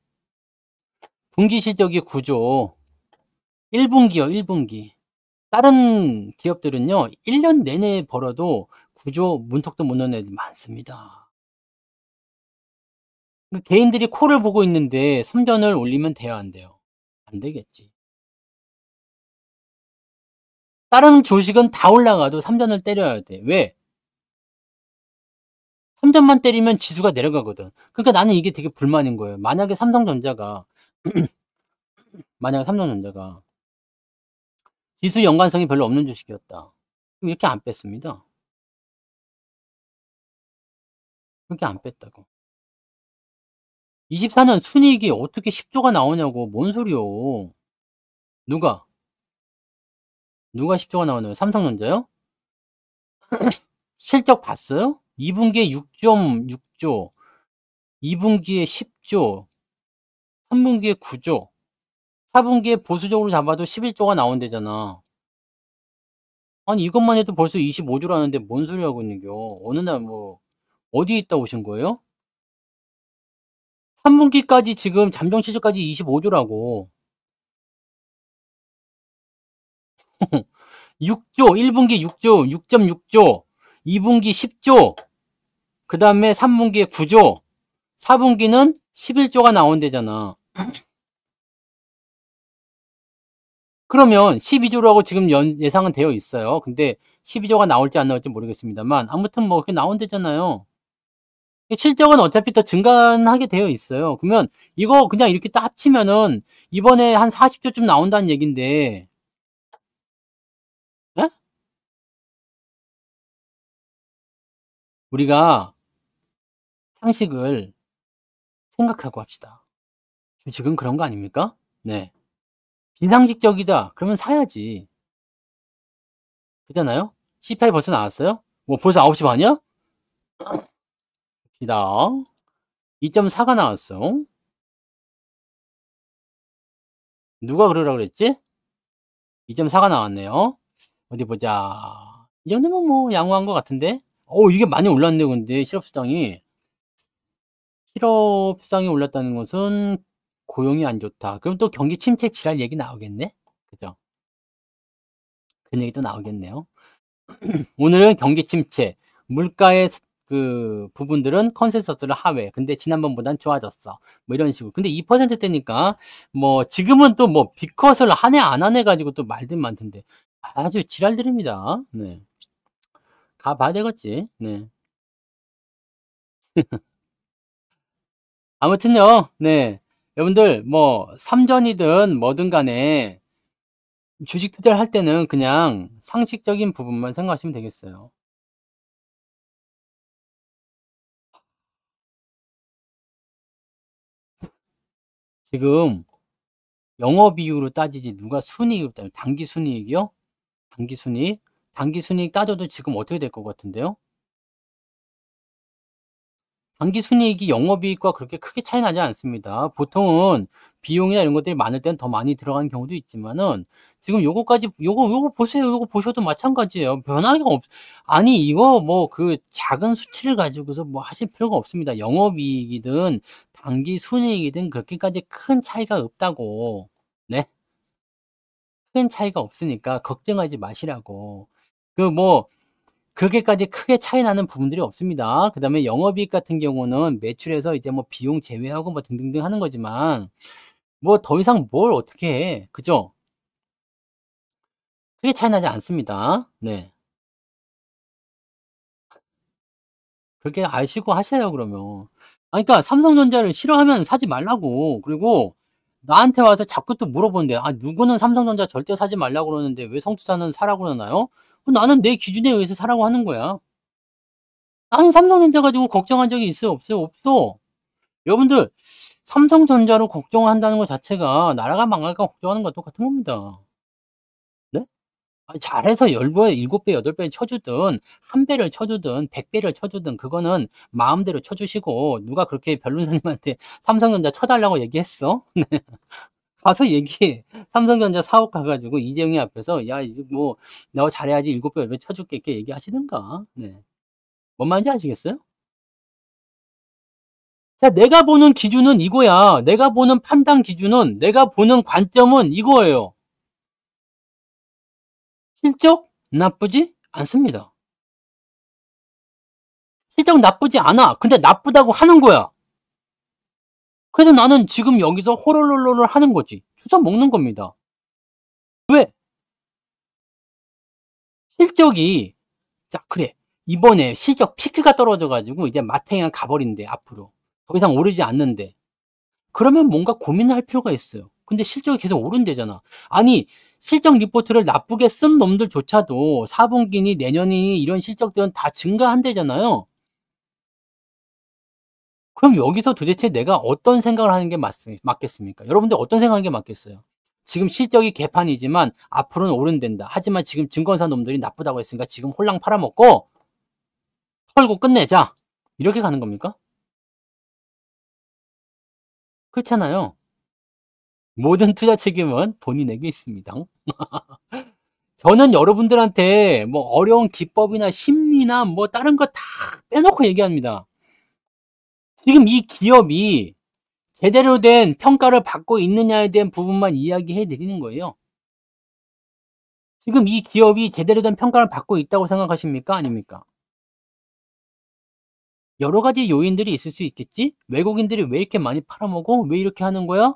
분기 실적이 9조, 1분기요, 1분기. 다른 기업들은요, 1년 내내 벌어도 9조 문턱도 못 넣는 애들 많습니다. 개인들이 코를 보고 있는데 3전을 올리면 돼요, 안 돼요? 안 되겠지. 다른 주식은 다 올라가도 3전을 때려야 돼. 왜? 3전만 때리면 지수가 내려가거든. 그러니까 나는 이게 되게 불만인 거예요. 만약에 삼성전자가 지수 연관성이 별로 없는 주식이었다. 그럼 이렇게 안 뺐습니다. 그렇게 안 뺐다고. 24년 순이익이 어떻게 10조가 나오냐고. 뭔 소리요. 누가 10조가 나오나요? 삼성전자요? 실적 봤어요? 2분기에 6.6조, 2분기에 10조, 3분기에 9조, 4분기에 보수적으로 잡아도 11조가 나온대잖아. 아니 이것만 해도 벌써 25조라는데 뭔 소리 하고 있는겨. 어느 날 뭐 어디에 있다 오신 거예요? 3 분기까지 지금 잠정 실적까지 25조라고. 6조 1 분기 6조 6.6조 2 분기 10조 그다음에 3 분기에 9조 4 분기는 11조가 나온대잖아. 그러면 12조라고 지금 예상은 되어 있어요. 근데 12조가 나올지 안 나올지 모르겠습니다만 아무튼 뭐 그렇게 나온대잖아요. 실적은 어차피 더 증가하게 되어 있어요. 그러면 이거 그냥 이렇게 딱 합치면은 이번에 한 40조쯤 나온다는 얘긴데 예? 우리가 상식을 생각하고 합시다. 주식은 그런 거 아닙니까? 네. 비상식적이다. 그러면 사야지. 그잖아요? CPI 벌써 나왔어요? 뭐 벌써 9시 반이야? 기다. 2.4가 나왔어. 누가 그러라 그랬지? 2.4가 나왔네요. 어디 보자. 이 정도면 뭐 양호한 것 같은데? 이게 많이 올랐네요, 근데 실업수당이. 실업수당이 올랐다는 것은 고용이 안 좋다. 그럼 또 경기 침체 지랄 얘기 나오겠네? 그죠? 그런 얘기 또 나오겠네요. 오늘은 경기 침체, 물가의 그 부분들은 컨센서스를 하회. 근데 지난번보단 좋아졌어. 뭐 이런 식으로. 근데 2%대니까 뭐 지금은 또 뭐 빅컷을 한 해 안 한 해 가지고 또 말들 많던데. 아주 지랄들입니다. 네. 가봐야 되겠지. 네. 아무튼요. 네. 여러분들 뭐 삼전이든 뭐든 간에 주식 투자를 할 때는 그냥 상식적인 부분만 생각하시면 되겠어요. 지금 영업이익으로 따지지 누가 순이익으로 따요. 당기 순이익이요? 당기 순이익? 당기 순이익 따져도 지금 어떻게 될 것 같은데요? 당기 순이익이 영업이익과 그렇게 크게 차이 나지 않습니다. 보통은 비용이나 이런 것들이 많을 땐 더 많이 들어가는 경우도 있지만은 지금 요거까지 요거 보세요. 요거 보셔도 마찬가지예요. 변화가 없 아니 이거 뭐 그 작은 수치를 가지고서 뭐 하실 필요가 없습니다. 영업이익이든 당기 순이익이든 그렇게까지 큰 차이가 없다고. 네. 큰 차이가 없으니까 걱정하지 마시라고. 그 뭐 그렇게까지 크게 차이 나는 부분들이 없습니다. 그다음에 영업이익 같은 경우는 매출에서 이제 뭐 비용 제외하고 뭐 등등등 하는 거지만 뭐 더 이상 뭘 어떻게 해. 그죠? 크게 차이 나지 않습니다. 네. 그렇게 아시고 하세요 그러면. 그러니까 삼성전자를 싫어하면 사지 말라고. 그리고 나한테 와서 자꾸 또 물어보는데 "아 누구는 삼성전자 절대 사지 말라고 그러는데 왜 성투자는 사라고 그러나요?" 나는 내 기준에 의해서 사라고 하는 거야. 나는 삼성전자 가지고 걱정한 적이 있어요? 없어요? 없어. 여러분들 삼성전자로 걱정한다는 것 자체가 나라가 망할까 걱정하는 거랑 똑같은 겁니다. 네? 아니 잘해서 10 배, 7 배, 8배 쳐 주든 1 배를 쳐 주든 100 배를 쳐 주든 그거는 마음대로 쳐 주시고 누가 그렇게 변호사님한테 삼성전자 쳐 달라고 얘기했어? 가서 얘기해. 삼성전자 사옥 가 가지고 이재용이 앞에서 "야 이제 뭐 너 잘해야지 7 배, 8배 쳐 줄게." 이렇게 얘기하시든가. 네. 뭔 말인지 아시겠어요? 자, 내가 보는 기준은 이거야. 내가 보는 판단 기준은, 내가 보는 관점은 이거예요. 실적 나쁘지 않습니다. 실적 나쁘지 않아. 근데 나쁘다고 하는 거야. 그래서 나는 지금 여기서 호롤롤롤을 하는 거지. 주워 먹는 겁니다. 왜? 실적이 자, 그래. 이번에 실적 피크가 떨어져 가지고 이제 마탱이가 가버린대, 앞으로. 더 이상 오르지 않는데. 그러면 뭔가 고민을 할 필요가 있어요. 근데 실적이 계속 오른대잖아. 아니, 실적 리포트를 나쁘게 쓴 놈들조차도 4분기니 내년이니 이런 실적들은 다 증가한대잖아요. 그럼 여기서 도대체 내가 어떤 생각을 하는 게 맞겠습니까? 여러분들 어떤 생각하는 게 맞겠어요? 지금 실적이 개판이지만 앞으로는 오른댄다. 하지만 지금 증권사 놈들이 나쁘다고 했으니까 지금 홀랑 팔아먹고 털고 끝내자. 이렇게 가는 겁니까? 그렇잖아요. 모든 투자 책임은 본인에게 있습니다. 저는 여러분들한테 뭐 어려운 기법이나 심리나 뭐 다른 거 다 빼놓고 얘기합니다. 지금 이 기업이 제대로 된 평가를 받고 있느냐에 대한 부분만 이야기해 드리는 거예요. 지금 이 기업이 제대로 된 평가를 받고 있다고 생각하십니까? 아닙니까? 여러 가지 요인들이 있을 수 있겠지? 외국인들이 왜 이렇게 많이 팔아먹어? 왜 이렇게 하는 거야?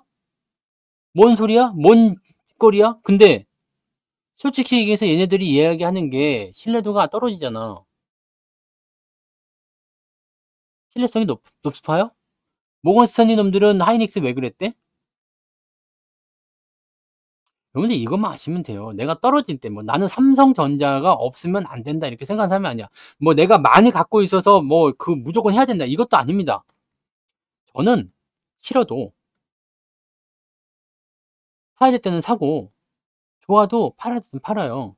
뭔 소리야? 뭔 짓거리야? 근데 솔직히 얘기해서 얘네들이 이야기하는 게 신뢰도가 떨어지잖아. 신뢰성이 높아요? 모건 스탠리 놈들은 하이닉스 왜 그랬대? 여러분들 이것만 아시면 돼요. 내가 떨어질 때 뭐 '나는 삼성전자가 없으면 안 된다.' 이렇게 생각하는 사람이 아니야. 뭐 내가 많이 갖고 있어서 뭐 그 무조건 해야 된다 이것도 아닙니다. 저는 싫어도 사야 될 때는 사고 좋아도 팔아야 될 때는 팔아요.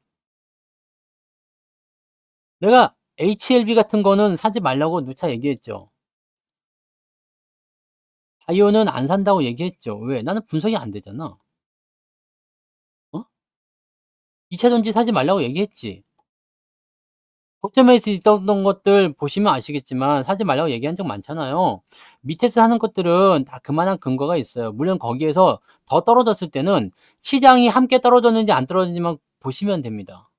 내가 HLB 같은 거는 사지 말라고 누차 얘기했죠. 바이오는 안 산다고 얘기했죠. 왜? 나는 분석이 안 되잖아. 어? 2 차 전지 사지 말라고 얘기했지. 고점에서 있었던 것들 보시면 아시겠지만 사지 말라고 얘기한 적 많잖아요. 밑에서 하는 것들은 다 그만한 근거가 있어요. 물론 거기에서 더 떨어졌을 때는 시장이 함께 떨어졌는지 안 떨어졌는지만 보시면 됩니다.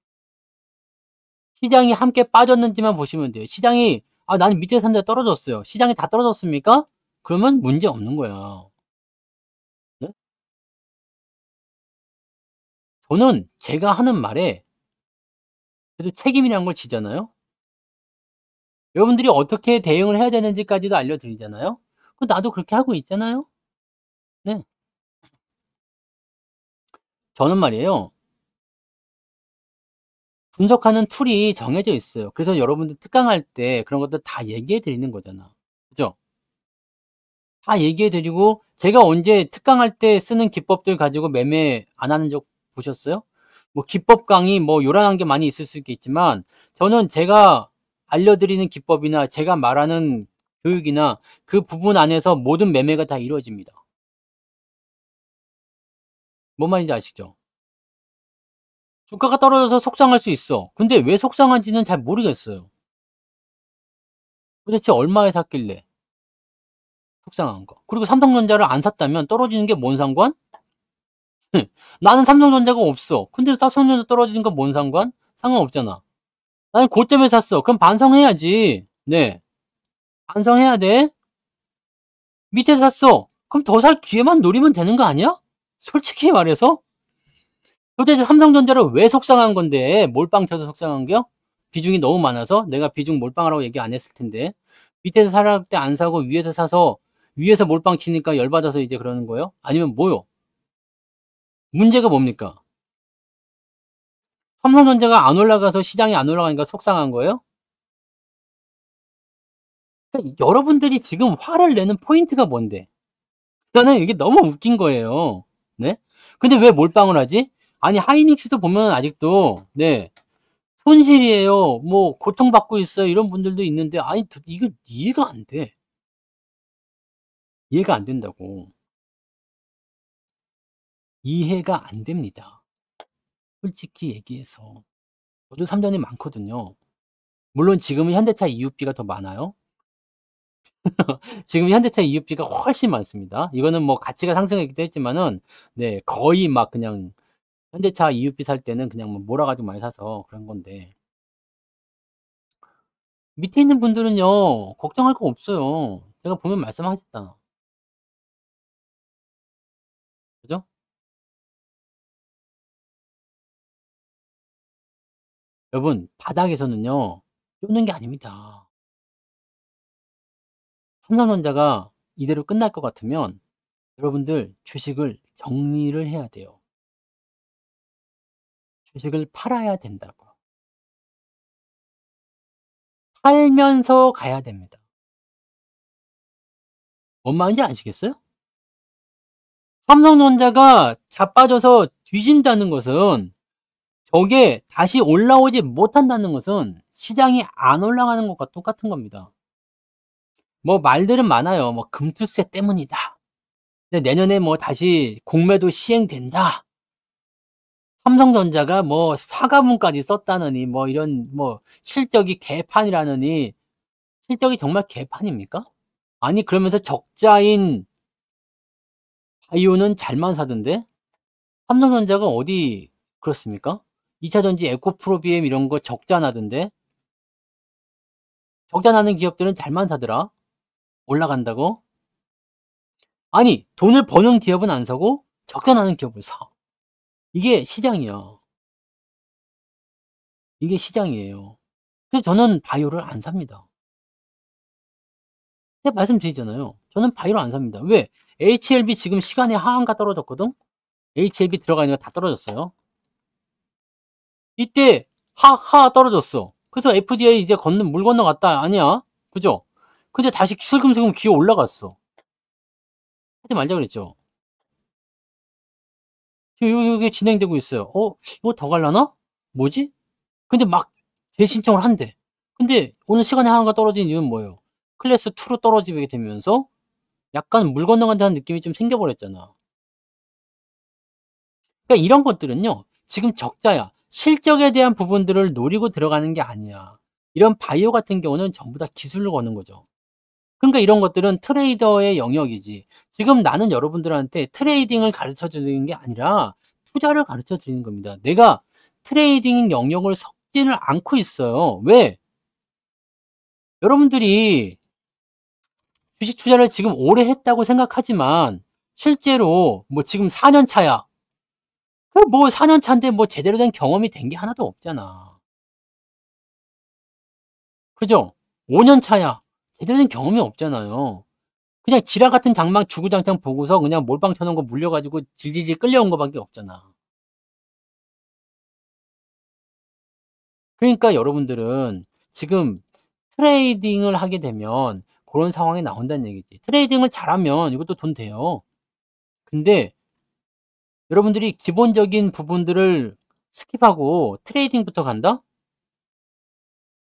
시장이 함께 빠졌는지만 보시면 돼요. 시장이 '아 나는 밑에 샀는데 떨어졌어요.' 시장이 다 떨어졌습니까? 그러면 문제 없는 거야. 네? 저는 제가 하는 말에 그래도 책임이라는 걸 지잖아요. 여러분들이 어떻게 대응을 해야 되는지까지도 알려드리잖아요. 그 나도 그렇게 하고 있잖아요. 네. 저는 말이에요. 분석하는 툴이 정해져 있어요. 그래서 여러분들 특강할 때 그런 것들 다 얘기해 드리는 거잖아. 그죠? 다 얘기해 드리고 제가 언제 특강할 때 쓰는 기법들 가지고 매매 안 하는 적 보셨어요? 뭐 기법 강의 뭐 요란한 게 많이 있을 수 있겠지만 저는 제가 알려드리는 기법이나 제가 말하는 교육이나 그 부분 안에서 모든 매매가 다 이루어집니다. 뭔 말인지 아시죠? 주가가 떨어져서 속상할 수 있어. 근데 왜 속상한지는 잘 모르겠어요. 도대체 얼마에 샀길래 속상한 거. 그리고 삼성전자를 안 샀다면 떨어지는 게 뭔 상관? 나는 삼성전자가 없어. 근데 삼성전자 떨어지는 건 뭔 상관? 상관없잖아. 나는 고점에 샀어. 그럼 반성해야지. 네. 반성해야 돼. 밑에 샀어. 그럼 더 살 기회만 노리면 되는 거 아니야? 솔직히 말해서 도대체 삼성전자를 왜 속상한 건데 몰빵 쳐서 속상한 게요? 비중이 너무 많아서 내가 비중 몰빵하라고 얘기 안 했을 텐데 밑에서 살 때 안 사고 위에서 사서 위에서 몰빵 치니까 열받아서 이제 그러는 거예요? 아니면 뭐요? 문제가 뭡니까? 삼성전자가 안 올라가서 시장이 안 올라가니까 속상한 거예요? 그러니까 여러분들이 지금 화를 내는 포인트가 뭔데? 저는 이게 너무 웃긴 거예요. 네? 근데 왜 몰빵을 하지? 아니 하이닉스도 보면 아직도 네 손실이에요. 뭐 고통받고 있어요. 이런 분들도 있는데 아니 이거 이해가 안 돼. 이해가 안 된다고. 이해가 안 됩니다. 솔직히 얘기해서. 저도 3 년이 많거든요. 물론 지금은 현대차 이웃비가 더 많아요. 지금 현대차 이웃비가 훨씬 많습니다. 이거는 뭐 가치가 상승했기도 했지만은 네 거의 막 그냥 현대차 이웃비 살 때는 그냥 뭐 몰아 가지고 많이 사서 그런 건데 밑에 있는 분들은요 걱정할 거 없어요. 제가 보면 말씀하셨잖아. 그죠? 여러분 바닥에서는요 쪼는 게 아닙니다. 삼성전자가 이대로 끝날 것 같으면 여러분들 주식을 정리를 해야 돼요. 주식을 팔아야 된다고. 팔면서 가야 됩니다. 뭔 말인지 아시겠어요? 삼성전자가 자빠져서 뒤진다는 것은 저게 다시 올라오지 못한다는 것은 시장이 안 올라가는 것과 똑같은 겁니다. 뭐 말들은 많아요. 뭐 "금투세 때문이다." 근데 "내년에 뭐 다시 공매도 시행된다." 삼성전자가 뭐 사과문까지 썼다느니 뭐 이런 뭐 실적이 개판이라느니 실적이 정말 개판입니까? 아니 그러면서 적자인 바이오는 잘만 사던데 삼성전자가 어디 그렇습니까? 2차 전지 에코프로비엠 이런 거 적자 나던데 적자 나는 기업들은 잘만 사더라. 올라간다고. 아니 돈을 버는 기업은 안 사고 적자 나는 기업을 사. 이게 시장이야. 이게 시장이에요. 그래서 저는 바이오를 안 삽니다. 제가 말씀드리잖아요. 저는 바이오를 안 삽니다. 왜? HLB 지금 시간의 하한가 떨어졌거든? HLB 들어가 있는 거 다 떨어졌어요. 이때 하 떨어졌어. 그래서 FDA 이제 물 건너갔다. 아니야. 그죠? 근데 다시 슬금슬금 기어 올라갔어. 하지 말자 그랬죠. 지금 요게 진행되고 있어요. 이거 더 갈라나? 뭐지? 근데 막 재신청을 한대. 근데 오늘 시간의 하한가 떨어진 이유는 뭐예요? 클래스 2로 떨어지게 되면서 약간 물 건너간다는 느낌이 좀 생겨버렸잖아. 그러니까 이런 것들은요. 지금 적자야. 실적에 대한 부분들을 노리고 들어가는 게 아니야. 이런 바이오 같은 경우는 전부 다 기술을 거는 거죠. 그러니까 이런 것들은 트레이더의 영역이지. 지금 나는 여러분들한테 트레이딩을 가르쳐 드리는 게 아니라 투자를 가르쳐 드리는 겁니다. 내가 트레이딩 영역을 섞지를 않고 있어요. 왜? 여러분들이 주식 투자를 지금 오래 했다고 생각하지만 실제로 뭐 지금 4년 차야. 그 뭐 4년 차인데 뭐 제대로 된 경험이 된 게 하나도 없잖아. 그죠? 5년 차야. 제대로 된 경험이 없잖아요. 그냥 지라 같은 장막 주구장창 보고서 그냥 몰빵 쳐 놓은 거 물려 가지고 질질질 끌려온 거 밖에 없잖아. 그러니까 여러분들은 지금 트레이딩을 하게 되면 고런 상황이 나온다는 얘기지. 트레이딩을 잘하면 이것도 돈 돼요. 근데 여러분들이 기본적인 부분들을 스킵하고 트레이딩부터 간다?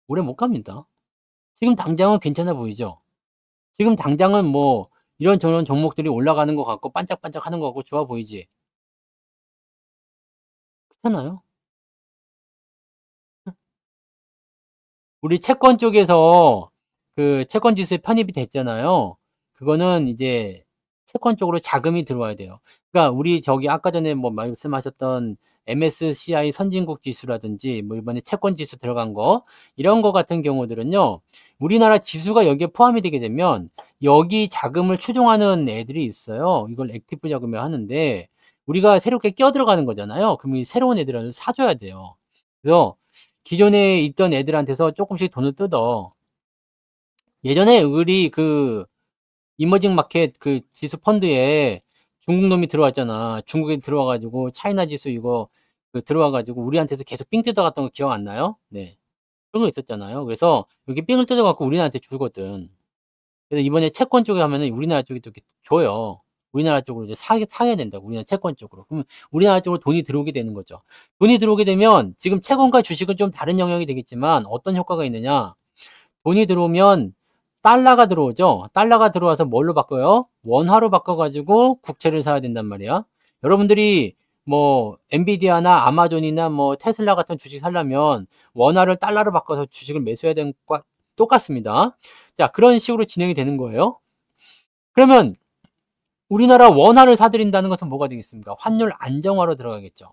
오래 못 갑니다. 지금 당장은 괜찮아 보이죠? 지금 당장은 뭐 이런저런 종목들이 올라가는 것 같고 반짝반짝하는 것 같고 좋아 보이지? 그렇잖아요. 우리 채권 쪽에서 그 채권 지수에 편입이 됐잖아요. 그거는 이제 채권 쪽으로 자금이 들어와야 돼요. 그러니까 우리 저기 아까 전에 뭐 말씀하셨던 MSCI 선진국 지수라든지 뭐 이번에 채권 지수 들어간 거 이런 거 같은 경우들은요. 우리나라 지수가 여기에 포함이 되게 되면 여기 자금을 추종하는 애들이 있어요. 이걸 액티브 자금이라고 하는데 우리가 새롭게 끼어들어가는 거잖아요. 그럼 이 새로운 애들을 사줘야 돼요. 그래서 기존에 있던 애들한테서 조금씩 돈을 뜯어. 예전에 우리 그 이머징 마켓 그 지수 펀드에 중국 놈이 들어왔잖아. 중국에 들어와 가지고 차이나 지수 이거 그 들어와 가지고 우리한테서 계속 삥 뜯어갔던 거 기억 안 나요? 네. 그런 거 있었잖아요. 그래서 여기 삥을 뜯어 갖고 우리나라한테 주거든. 그래서 이번에 채권 쪽에 하면은 우리나라 쪽이 또 이렇게 줘요. 우리나라 쪽으로 이제 사야 된다고. 우리나라 채권 쪽으로. 그러면 우리나라 쪽으로 돈이 들어오게 되는 거죠. 돈이 들어오게 되면 지금 채권과 주식은 좀 다른 영역이 되겠지만 어떤 효과가 있느냐? 돈이 들어오면 달러가 들어오죠. 달러가 들어와서 뭘로 바꿔요? 원화로 바꿔 가지고 국채를 사야 된단 말이야. 여러분들이 뭐 엔비디아나 아마존이나 뭐 테슬라 같은 주식 사려면 원화를 달러로 바꿔서 주식을 매수해야 되는 것과 똑같습니다. 자, 그런 식으로 진행이 되는 거예요. 그러면 우리나라 원화를 사들인다는 것은 뭐가 되겠습니까? 환율 안정화로 들어가겠죠.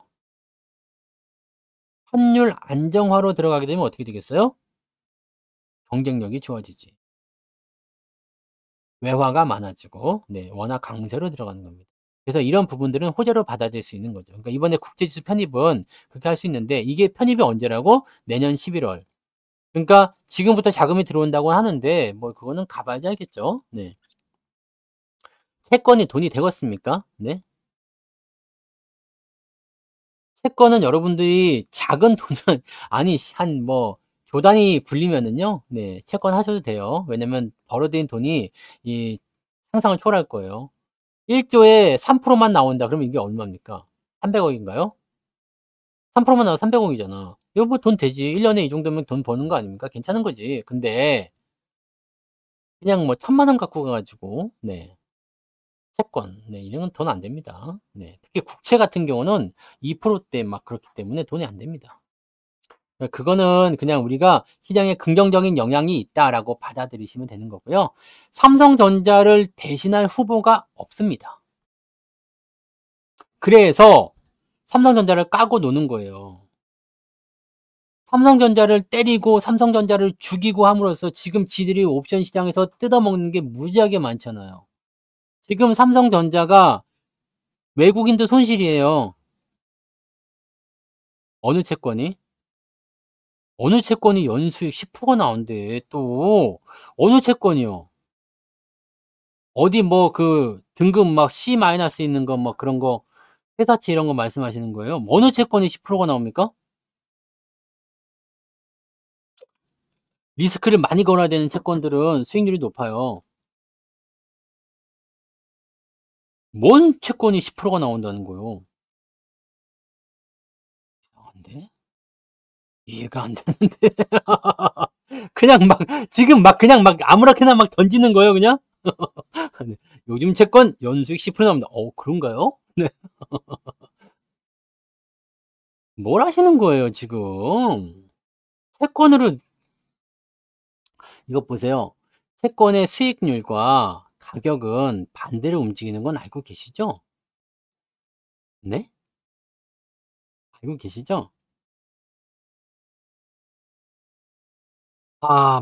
환율 안정화로 들어가게 되면 어떻게 되겠어요? 경쟁력이 좋아지지. 외화가 많아지고 네, 원화 강세로 들어가는 겁니다. 그래서 이런 부분들은 호재로 받아들일 수 있는 거죠. 그러니까 이번에 국제지수 편입은 그렇게 할 수 있는데 이게 편입이 언제라고? 내년 11월. 그러니까 지금부터 자금이 들어온다고 하는데 뭐 그거는 가봐야지 알겠죠. 네. 채권이 돈이 되겠습니까? 네. 채권은 여러분들이 작은 돈은 아니 한 뭐 조 단위 굴리면은요. 네. 채권 하셔도 돼요. 왜냐면 벌어들인 돈이 이 상상을 초월할 거예요. 1 조에 3%만 나온다 그러면 이게 얼마입니까? 300억 인가요? 3%만 나와도 300억 이잖아. 이거 뭐 돈 되지. 1 년에 이 정도면 돈 버는 거 아닙니까? 괜찮은 거지. 근데 그냥 뭐 1,000,000원 갖고 가 가지고 네. 채권. 네, 이런 건 돈 안 됩니다. 네. 특히 국채 같은 경우는 2%대 막 그렇기 때문에 돈이 안 됩니다. 그거는 그냥 우리가 '시장에 긍정적인 영향이 있다.'라고 받아들이시면 되는 거고요. 삼성전자를 대신할 후보가 없습니다. 그래서 삼성전자를 까고 노는 거예요. 삼성전자를 때리고 삼성전자를 죽이고 함으로써 지금 지들이 옵션 시장에서 뜯어먹는 게 무지하게 많잖아요. 지금 삼성전자가 외국인도 손실이에요. 어느 채권이? 어느 채권이 연수익 10%가 나온대 또. 어느 채권이요? 어디 뭐 그 등급 막 C 마이너스 있는 거 뭐 그런 거 회사채 이런 거 말씀하시는 거예요? 어느 채권이 10%가 나옵니까? 리스크를 많이 걸어야 되는 채권들은 수익률이 높아요. 뭔 채권이 10%가 나온다는 거예요? 이상한데? 이해가 안 되는데. 그냥 막 지금 막 그냥 막 아무렇게나 막 던지는 거예요, 그냥? 네. 요즘 채권 연수익 10% 나옵니다. 그런가요? 네. 뭘 하시는 거예요, 지금? 채권으로 이것 보세요. 채권의 수익률과 가격은 반대로 움직이는 건 알고 계시죠? 네? 알고 계시죠?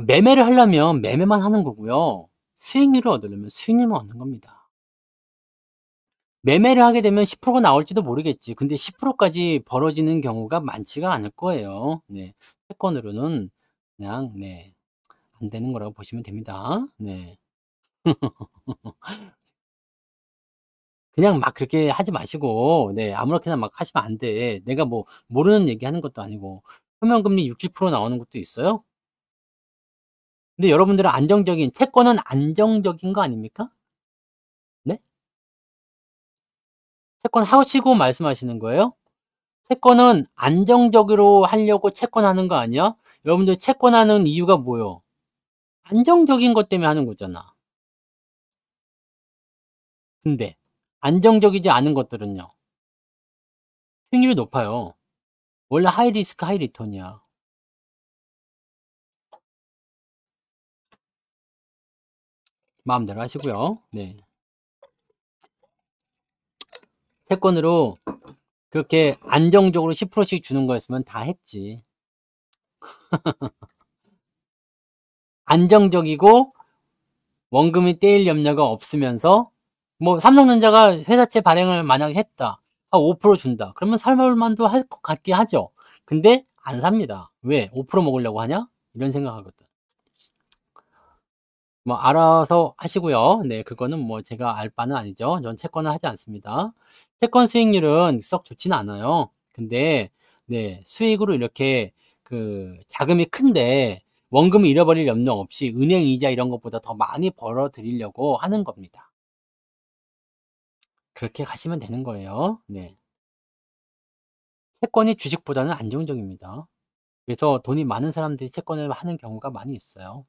매매를 하려면 매매만 하는 거고요. 수익률을 얻으려면 수익률만 얻는 겁니다. 매매를 하게 되면 10%가 나올지도 모르겠지. 근데 10%까지 벌어지는 경우가 많지가 않을 거예요. 네. 채권으로는 그냥 네. 안 되는 거라고 보시면 됩니다. 네. 그냥 막 그렇게 하지 마시고 네 아무렇게나 막 하시면 안 돼. 내가 뭐 모르는 얘기하는 것도 아니고. 후면금리 60% 나오는 것도 있어요? 근데 여러분들은 안정적인 채권은 안정적인 거 아닙니까? 네? 채권 하시고 말씀하시는 거예요? 채권은 안정적으로 하려고 채권하는 거 아니야? 여러분들 채권하는 이유가 뭐요? 안정적인 것 때문에 하는 거잖아. 근데 안정적이지 않은 것들은요. 수익률이 높아요. 원래 하이 리스크 하이 리턴이야. 마음대로 하시고요. 네. 채권으로 그렇게 안정적으로 10%씩 주는 거였으면 다 했지. 안정적이고 원금이 떼일 염려가 없으면서 뭐 삼성전자가 회사채 발행을 만약에 했다. 5% 준다. 그러면 살 만도 할 것 같긴 하죠. 근데 안 삽니다. 왜? 5% 먹으려고 하냐? 이런 생각하거든. 뭐 알아서 하시고요. 네, 그거는 뭐 제가 알 바는 아니죠. 전 채권을 하지 않습니다. 채권 수익률은 썩 좋지는 않아요. 근데 네, 수익으로 이렇게 그 자금이 큰데 원금을 잃어버릴 염려 없이 은행 이자 이런 것보다 더 많이 벌어 드리려고 하는 겁니다. 그렇게 가시면 되는 거예요. 네. 채권이 주식보다는 안정적입니다. 그래서 돈이 많은 사람들이 채권을 하는 경우가 많이 있어요.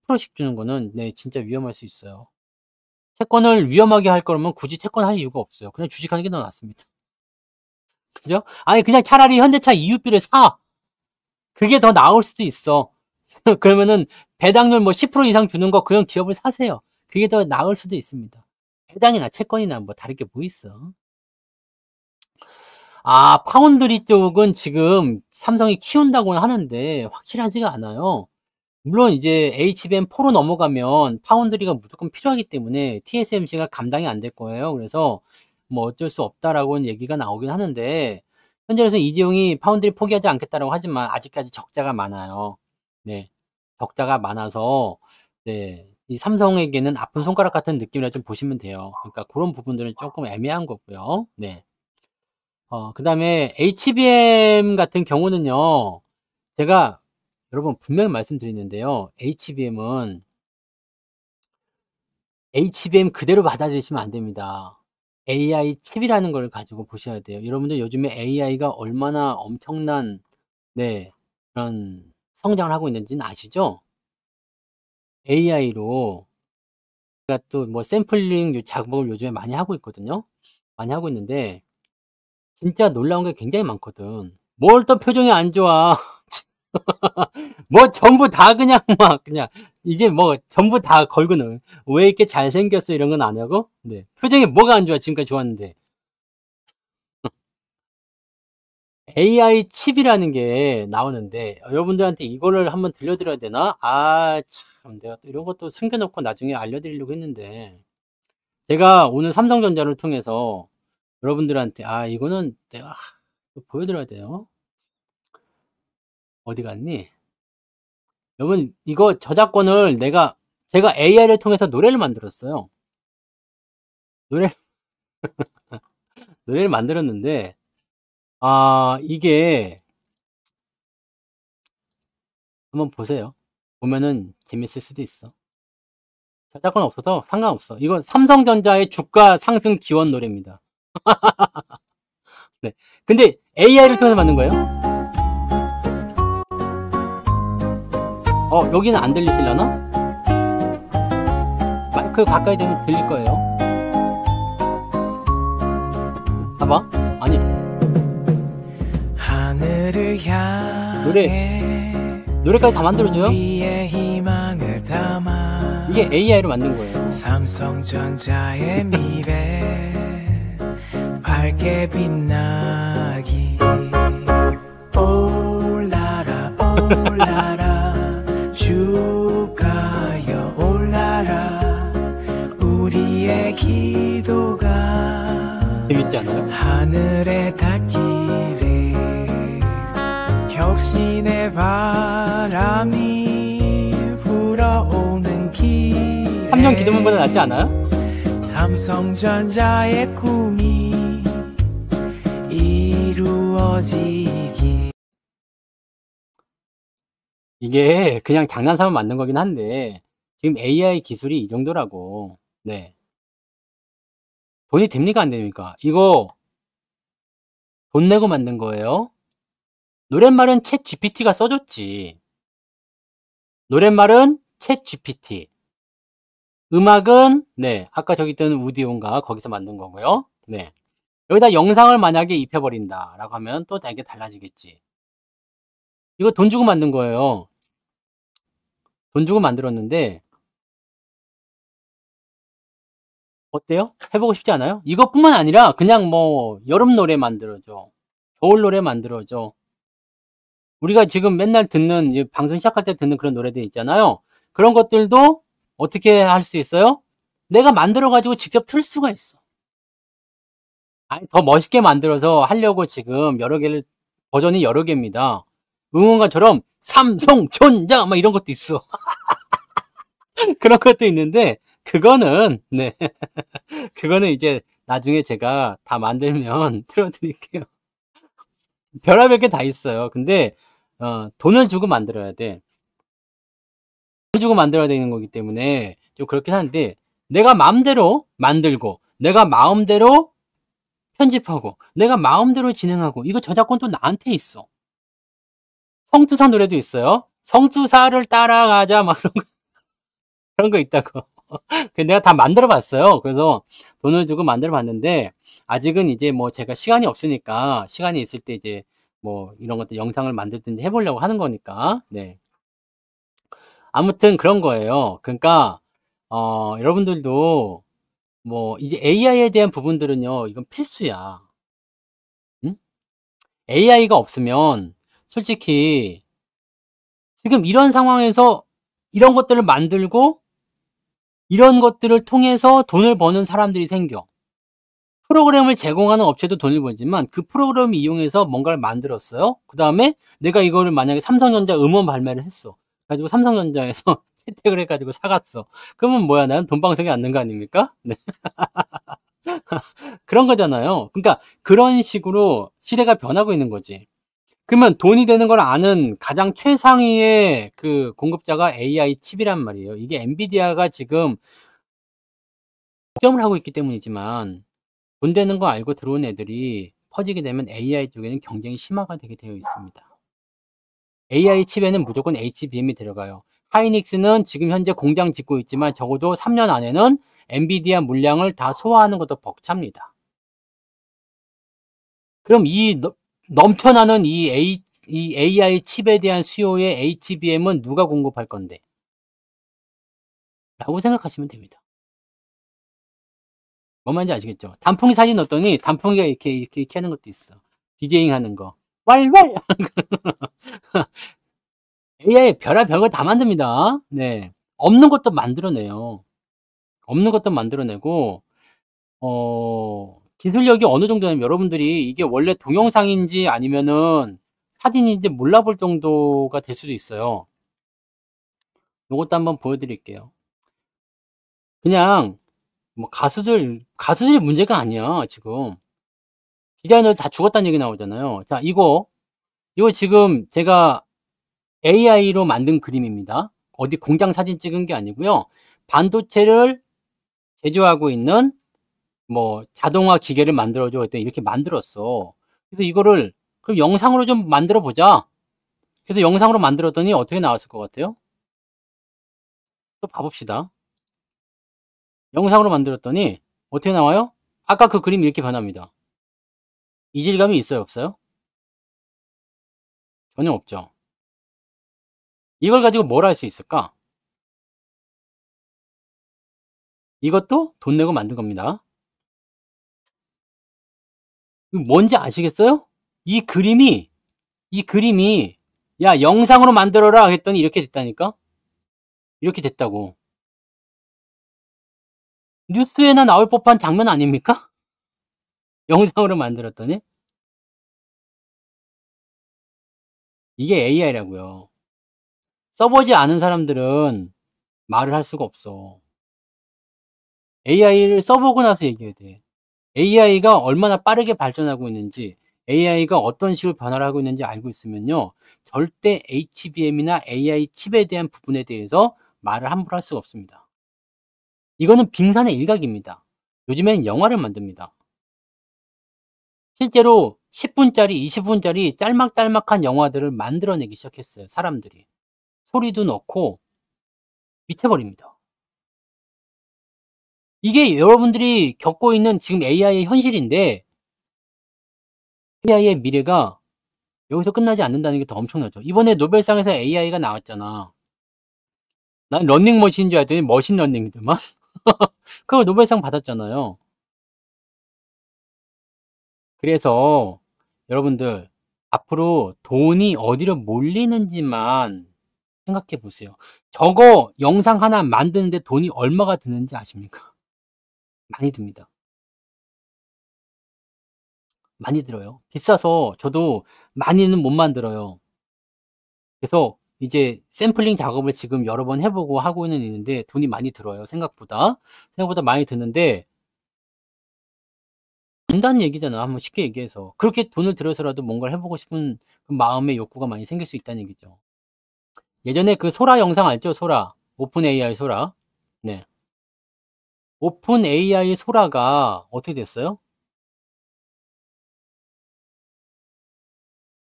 10%씩 주는 거는 네, 진짜 위험할 수 있어요. 채권을 위험하게 할 거면 굳이 채권 할 이유가 없어요. 그냥 주식하는 게 더 낫습니다. 그죠? 아니 그냥 차라리 현대차 EUB를 사. 그게 더 나을 수도 있어. 그러면은 배당률 뭐 10% 이상 주는 거 그런 기업을 사세요. 그게 더 나을 수도 있습니다. 배당이나 채권이나 뭐 다를 게 뭐 있어. 파운드리 쪽은 지금 삼성이 키운다고는 하는데 확실하지가 않아요. 물론 이제 HBM4로 넘어가면 파운드리가 무조건 필요하기 때문에 TSMC가 감당이 안 될 거예요. 그래서 뭐 어쩔 수 없다라고는 얘기가 나오긴 하는데 현재로서 이재용이 파운드리 포기하지 않겠다라고 하지만 아직까지 적자가 많아요. 네. 적자가 많아서 네. 이 삼성에게는 아픈 손가락 같은 느낌이라 좀 보시면 돼요. 그러니까 그런 부분들은 조금 애매한 거고요. 네. 그다음에 HBM 같은 경우는요. 제가 여러분 분명히 말씀드리는데요. HBM 그대로 받아들이시면 안 됩니다. AI 칩이라는 걸 가지고 보셔야 돼요. 여러분들 요즘에 AI가 얼마나 엄청난 네 그런 성장을 하고 있는지는 아시죠? AI로 제가 또 뭐 샘플링 작업을 요즘에 많이 하고 있거든요. 많이 하고 있는데 진짜 놀라운 게 굉장히 많거든. 뭘 또 표정이 안 좋아. 뭐 전부 다 그냥 막 그냥 이게 뭐 전부 다 걸고는 "왜 이렇게 잘생겼어?" 이런 건 안 하고 네. 표정이 뭐가 안 좋아 지금까지 좋았는데. AI 칩이라는 게 나오는데 여러분들한테 이거를 한번 들려드려야 되나? 아 참 내가 또 이런 것도 숨겨 놓고 나중에 알려드리려고 했는데 제가 오늘 삼성전자를 통해서 여러분들한테 이거는 내가 또 보여드려야 돼요. 어디 갔니? 여러분 이거 저작권을 제가 AI를 통해서 노래를 만들었어요. 노래 노래를 만들었는데 이게 한번 보세요. 보면은 재밌을 수도 있어. 저작권 없어서 상관없어. 이건 삼성전자의 주가 상승 지원 노래입니다. 네. 근데 AI를 통해서 만든 거예요. 여기는 안 들리시려나? 마이크 가까이 대면 들릴 거예요. 봐봐. 아니. 하늘을 노래까지 다 만들어줘요? 우리의 희망을 담아 이게 AI로 만든 거예요. 삼성전자의 미래 밝게 빛나기 올라라 올라라 주가여 올라라 우리의 기도가 재밌지 않아요? 하늘에 닿기를 혁신의 바람이 불어오는 길에 3년 기도문보다 낫지 않아요? 삼성전자의 꿈이 이루어지기. 이게 그냥 장난삼아 만든 거긴 한데 지금 AI 기술이 이 정도라고. 네. 돈이 됩니까 안 됩니까? 이거 돈 내고 만든 거예요. 노랫말은 챗GPT가 써줬지. 노랫말은 챗GPT. 음악은 네 아까 저기 있던 우디온가 거기서 만든 거고요. 네. 여기다 영상을 만약에 입혀버린다라고 하면 또 되게 달라지겠지. 이거 돈 주고 만든 거예요. 돈 주고 만들었는데 어때요? 해보고 싶지 않아요? 이것뿐만 아니라 그냥 뭐 여름 노래 만들어줘. 겨울 노래 만들어줘. 우리가 지금 맨날 듣는 방송 시작할 때 듣는 그런 노래들 있잖아요. 그런 것들도 어떻게 할 수 있어요? 내가 만들어 가지고 직접 틀 수가 있어. 아니 더 멋있게 만들어서 하려고 지금 버전이 여러 개입니다. 응원가처럼 삼성전자 막 이런 것도 있어. 그런 것도 있는데 그거는 네 그거는 이제 나중에 제가 다 만들면 틀어드릴게요. 별의별 게 다 있어요. 근데 돈을 주고 만들어야 돼. 돈 주고 만들어야 되는 거기 때문에 좀 그렇긴 한데 내가 마음대로 만들고 내가 마음대로 편집하고 내가 마음대로 진행하고 이거 저작권 또 나한테 있어. 성투사 노래도 있어요. 성투사를 따라가자 막 그런 거 있다고. 내가 다 만들어 봤어요. 그래서 돈을 주고 만들어 봤는데 아직은 이제 뭐 제가 시간이 없으니까 시간이 있을 때 이제 뭐 이런 것들 영상을 만들든지 해보려고 하는 거니까. 네. 아무튼 그런 거예요. 그러니까 여러분들도 뭐 이제 AI에 대한 부분들은요. 이건 필수야. 응? AI가 없으면 솔직히 지금 이런 상황에서 이런 것들을 만들고 이런 것들을 통해서 돈을 버는 사람들이 생겨. 프로그램을 제공하는 업체도 돈을 벌지만 그 프로그램을 이용해서 뭔가를 만들었어요. 그 다음에 내가 이거를 만약에 삼성전자 음원 발매를 했어. 가지고 삼성전자에서 채택을 해가지고 사갔어. 그러면 뭐야? 나는 돈방석에 앉는 거 아닙니까? 네. 그런 거잖아요. 그러니까 그런 식으로 시대가 변하고 있는 거지. 그러면 돈이 되는 걸 아는 가장 최상위의 그 공급자가 AI 칩이란 말이에요. 이게 엔비디아가 지금 독점을 하고 있기 때문이지만 돈 되는 거 알고 들어온 애들이 퍼지게 되면 AI 쪽에는 경쟁이 심화가 되게 되어 있습니다. AI 칩에는 무조건 HBM이 들어가요. 하이닉스는 지금 현재 공장 짓고 있지만 적어도 3년 안에는 엔비디아 물량을 다 소화하는 것도 벅찹니다. 그럼 이 넘쳐나는 이 AI 칩에 대한 수요의 HBM은 누가 공급할 건데? 라고 생각하시면 됩니다. 뭔 말인지 아시겠죠? 단풍이 사진 넣었더니 단풍이가 이렇게 하는 것도 있어. 디제잉 하는 거. 왈왈! AI 별의별 걸 다 만듭니다. 네. 없는 것도 만들어내요. 없는 것도 만들어내고, 기술력이 어느 정도냐면 여러분들이 이게 원래 동영상인지 아니면은 사진인지 몰라볼 정도가 될 수도 있어요. 요것도 한번 보여드릴게요. 그냥, 뭐 가수들이 문제가 아니야, 지금. 디자이너들 다 죽었다는 얘기 나오잖아요. 자, 이거 지금 제가 AI로 만든 그림입니다. 어디 공장 사진 찍은 게 아니고요. 반도체를 제조하고 있는 뭐 자동화 기계를 만들어줘 했더니 이렇게 만들었어. 그래서 이거를 그럼 영상으로 좀 만들어 보자. 그래서 영상으로 만들었더니 어떻게 나왔을 것 같아요? 또 봐봅시다. 영상으로 만들었더니 어떻게 나와요? 아까 그 그림이 이렇게 변합니다. 이질감이 있어요, 없어요? 전혀 없죠. 이걸 가지고 뭘 할 수 있을까? 이것도 돈 내고 만든 겁니다. 뭔지 아시겠어요? 이 그림이 야 영상으로 만들어라 했더니 이렇게 됐다니까? 이렇게 됐다고. 뉴스에나 나올 법한 장면 아닙니까? 영상으로 만들었더니 이게 AI라고요. 써보지 않은 사람들은 말을 할 수가 없어. AI를 써보고 나서 얘기해야 돼. AI가 얼마나 빠르게 발전하고 있는지, AI가 어떤 식으로 변화를 하고 있는지 알고 있으면요, 절대 HBM이나 AI 칩에 대한 부분에 대해서 말을 함부로 할 수가 없습니다. 이거는 빙산의 일각입니다. 요즘엔 영화를 만듭니다. 실제로 10분짜리, 20분짜리 짤막짤막한 영화들을 만들어내기 시작했어요, 사람들이. 소리도 넣고 미쳐버립니다. 이게 여러분들이 겪고 있는 지금 AI의 현실인데, AI의 미래가 여기서 끝나지 않는다는 게 더 엄청나죠. 이번에 노벨상에서 AI가 나왔잖아. 난 러닝머신인 줄 알았더니 머신러닝이더만. 그거 노벨상 받았잖아요. 그래서 여러분들 앞으로 돈이 어디로 몰리는지만 생각해 보세요. 저거 영상 하나 만드는데 돈이 얼마가 드는지 아십니까? 많이 듭니다. 많이 들어요. 비싸서 저도 많이는 못 만들어요. 그래서 이제 샘플링 작업을 지금 여러 번 해보고 하고는 있는데 돈이 많이 들어요. 생각보다 많이 드는데 된다는 얘기잖아. 한번 쉽게 얘기해서 그렇게 돈을 들여서라도 뭔가를 해보고 싶은 그 마음의 욕구가 많이 생길 수 있다는 얘기죠. 예전에 그 소라 영상 알죠? 소라 오픈 AI 소라. 네. 오픈 AI 소라가 어떻게 됐어요?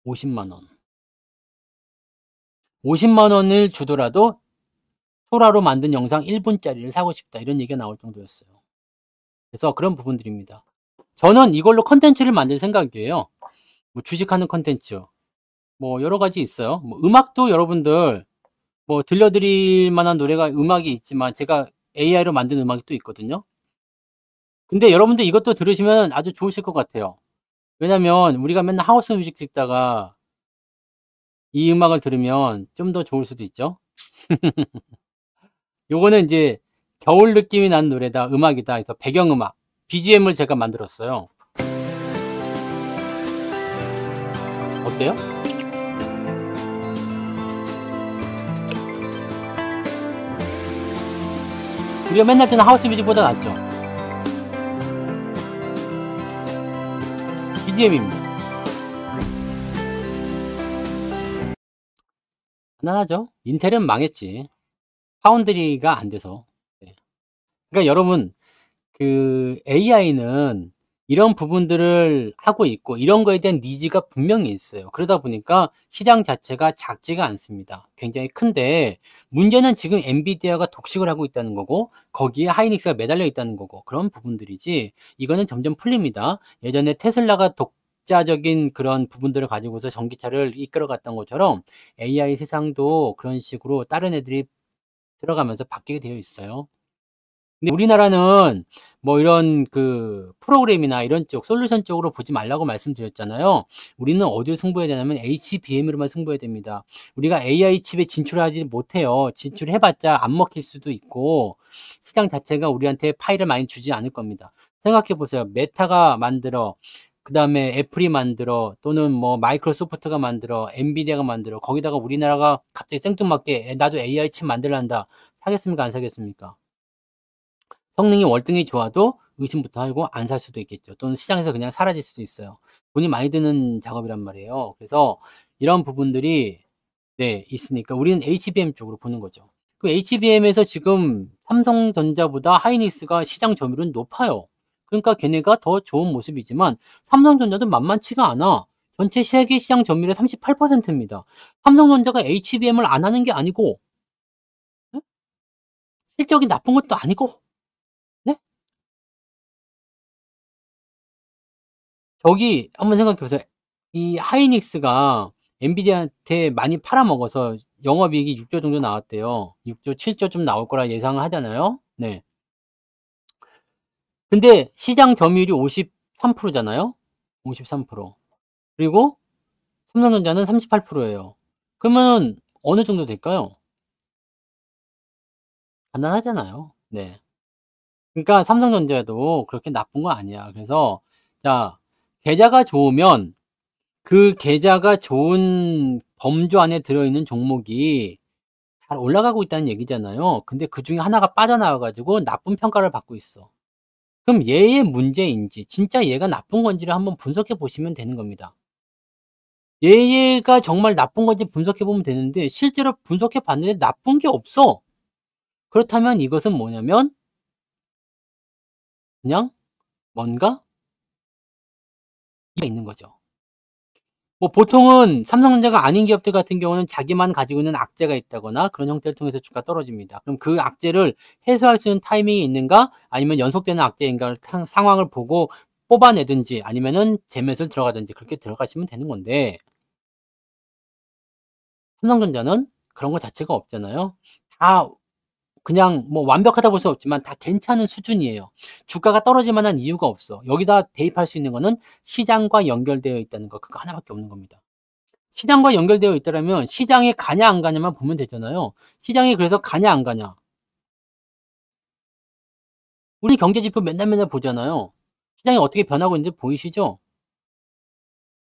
50만 원. 50만 원을 주더라도 소라로 만든 영상 1분짜리를 사고 싶다. 이런 얘기가 나올 정도였어요. 그래서 그런 부분들입니다. 저는 이걸로 컨텐츠를 만들 생각이에요. 뭐 주식하는 컨텐츠. 뭐 여러 가지 있어요. 뭐 음악도 여러분들 뭐 들려드릴 만한 노래가 음악이 있지만 제가 AI로 만든 음악이 또 있거든요. 근데 여러분들 이것도 들으시면 아주 좋으실 것 같아요. 왜냐면 우리가 맨날 하우스 뮤직 듣다가 이 음악을 들으면 좀 더 좋을 수도 있죠. 요거는 이제 겨울 느낌이 나는 노래다, 음악이다 해서 배경음악, BGM을 제가 만들었어요. 어때요? 우리가 맨날 듣는 하우스 뮤직보다 낫죠? BGM입니다. 간단하죠? 인텔은 망했지. 파운드리가 안 돼서. 네. 그러니까 여러분, 그 AI는 이런 부분들을 하고 있고 이런 거에 대한 니즈가 분명히 있어요. 그러다 보니까 시장 자체가 작지가 않습니다. 굉장히 큰데 문제는 지금 엔비디아가 독식을 하고 있다는 거고 거기에 하이닉스가 매달려 있다는 거고 그런 부분들이지 이거는 점점 풀립니다. 예전에 테슬라가 독자적인 그런 부분들을 가지고서 전기차를 이끌어갔던 것처럼 AI 세상도 그런 식으로 다른 애들이 들어가면서 바뀌게 되어 있어요. 근데 우리나라는 뭐 이런 그 프로그램이나 이런 쪽 솔루션 쪽으로 보지 말라고 말씀드렸잖아요. 우리는 어디를 승부해야 되냐면 HBM으로만 승부해야 됩니다. 우리가 AI 칩에 진출하지 못해요. 진출해봤자 안 먹힐 수도 있고 시장 자체가 우리한테 파이를 많이 주지 않을 겁니다. 생각해 보세요. 메타가 만들어 그다음에 애플이 만들어 또는 뭐 마이크로소프트가 만들어 엔비디아가 만들어 거기다가 우리나라가 갑자기 생뚱맞게 나도 AI 칩 만들란다. 사겠습니까? 안 사겠습니까? 성능이 월등히 좋아도 의심부터 하고 안 살 수도 있겠죠. 또는 시장에서 그냥 사라질 수도 있어요. 돈이 많이 드는 작업이란 말이에요. 그래서 이런 부분들이 네, 있으니까 우리는 HBM 쪽으로 보는 거죠. 그 HBM에서 지금 삼성전자보다 하이닉스가 시장 점유율은 높아요. 그러니까 걔네가 더 좋은 모습이지만 삼성전자도 만만치가 않아. 전체 세계 시장 점유율의 38%입니다. 삼성전자가 HBM을 안 하는 게 아니고 네? 실적이 나쁜 것도 아니고 네? 저기 한번 생각해 보세요. 이 하이닉스가 엔비디아한테 많이 팔아먹어서 영업이익이 6조 정도 나왔대요. 6조, 7조쯤 나올 거라 예상을 하잖아요. 네. 근데 시장 점유율이 53%잖아요. 53%. 그리고 삼성전자는 38%예요. 그러면 어느 정도 될까요? 간단하잖아요. 네. 그러니까 삼성전자도 그렇게 나쁜 거 아니야. 그래서 자, 계좌가 좋으면 그 계좌가 좋은 범주 안에 들어있는 종목이 잘 올라가고 있다는 얘기잖아요. 근데 그 중에 하나가 빠져나와가지고 나쁜 평가를 받고 있어. 그럼 얘의 문제인지, 진짜 얘가 나쁜 건지를 한번 분석해 보시면 되는 겁니다. 얘가 정말 나쁜 건지 분석해 보면 되는데, 실제로 분석해 봤는데 나쁜 게 없어. 그렇다면 이것은 뭐냐면, 그냥 뭔가 이가 있는 거죠. 뭐 보통은 삼성전자가 아닌 기업들 같은 경우는 자기만 가지고 있는 악재가 있다거나 그런 형태를 통해서 주가 떨어집니다. 그럼 그 악재를 해소할 수 있는 타이밍이 있는가 아니면 연속되는 악재인가 상황을 보고 뽑아내든지 아니면은 재매수를 들어가든지 그렇게 들어가시면 되는 건데 삼성전자는 그런 거 자체가 없잖아요. 다 그냥 뭐 완벽하다 볼 수 없지만 다 괜찮은 수준이에요. 주가가 떨어질 만한 이유가 없어. 여기다 대입할 수 있는 거는 시장과 연결되어 있다는 거 그거 하나밖에 없는 겁니다. 시장과 연결되어 있다라면 시장에 가냐 안 가냐만 보면 되잖아요. 시장이 그래서 가냐 안 가냐. 우리 경제지표 맨날 보잖아요. 시장이 어떻게 변하고 있는지 보이시죠?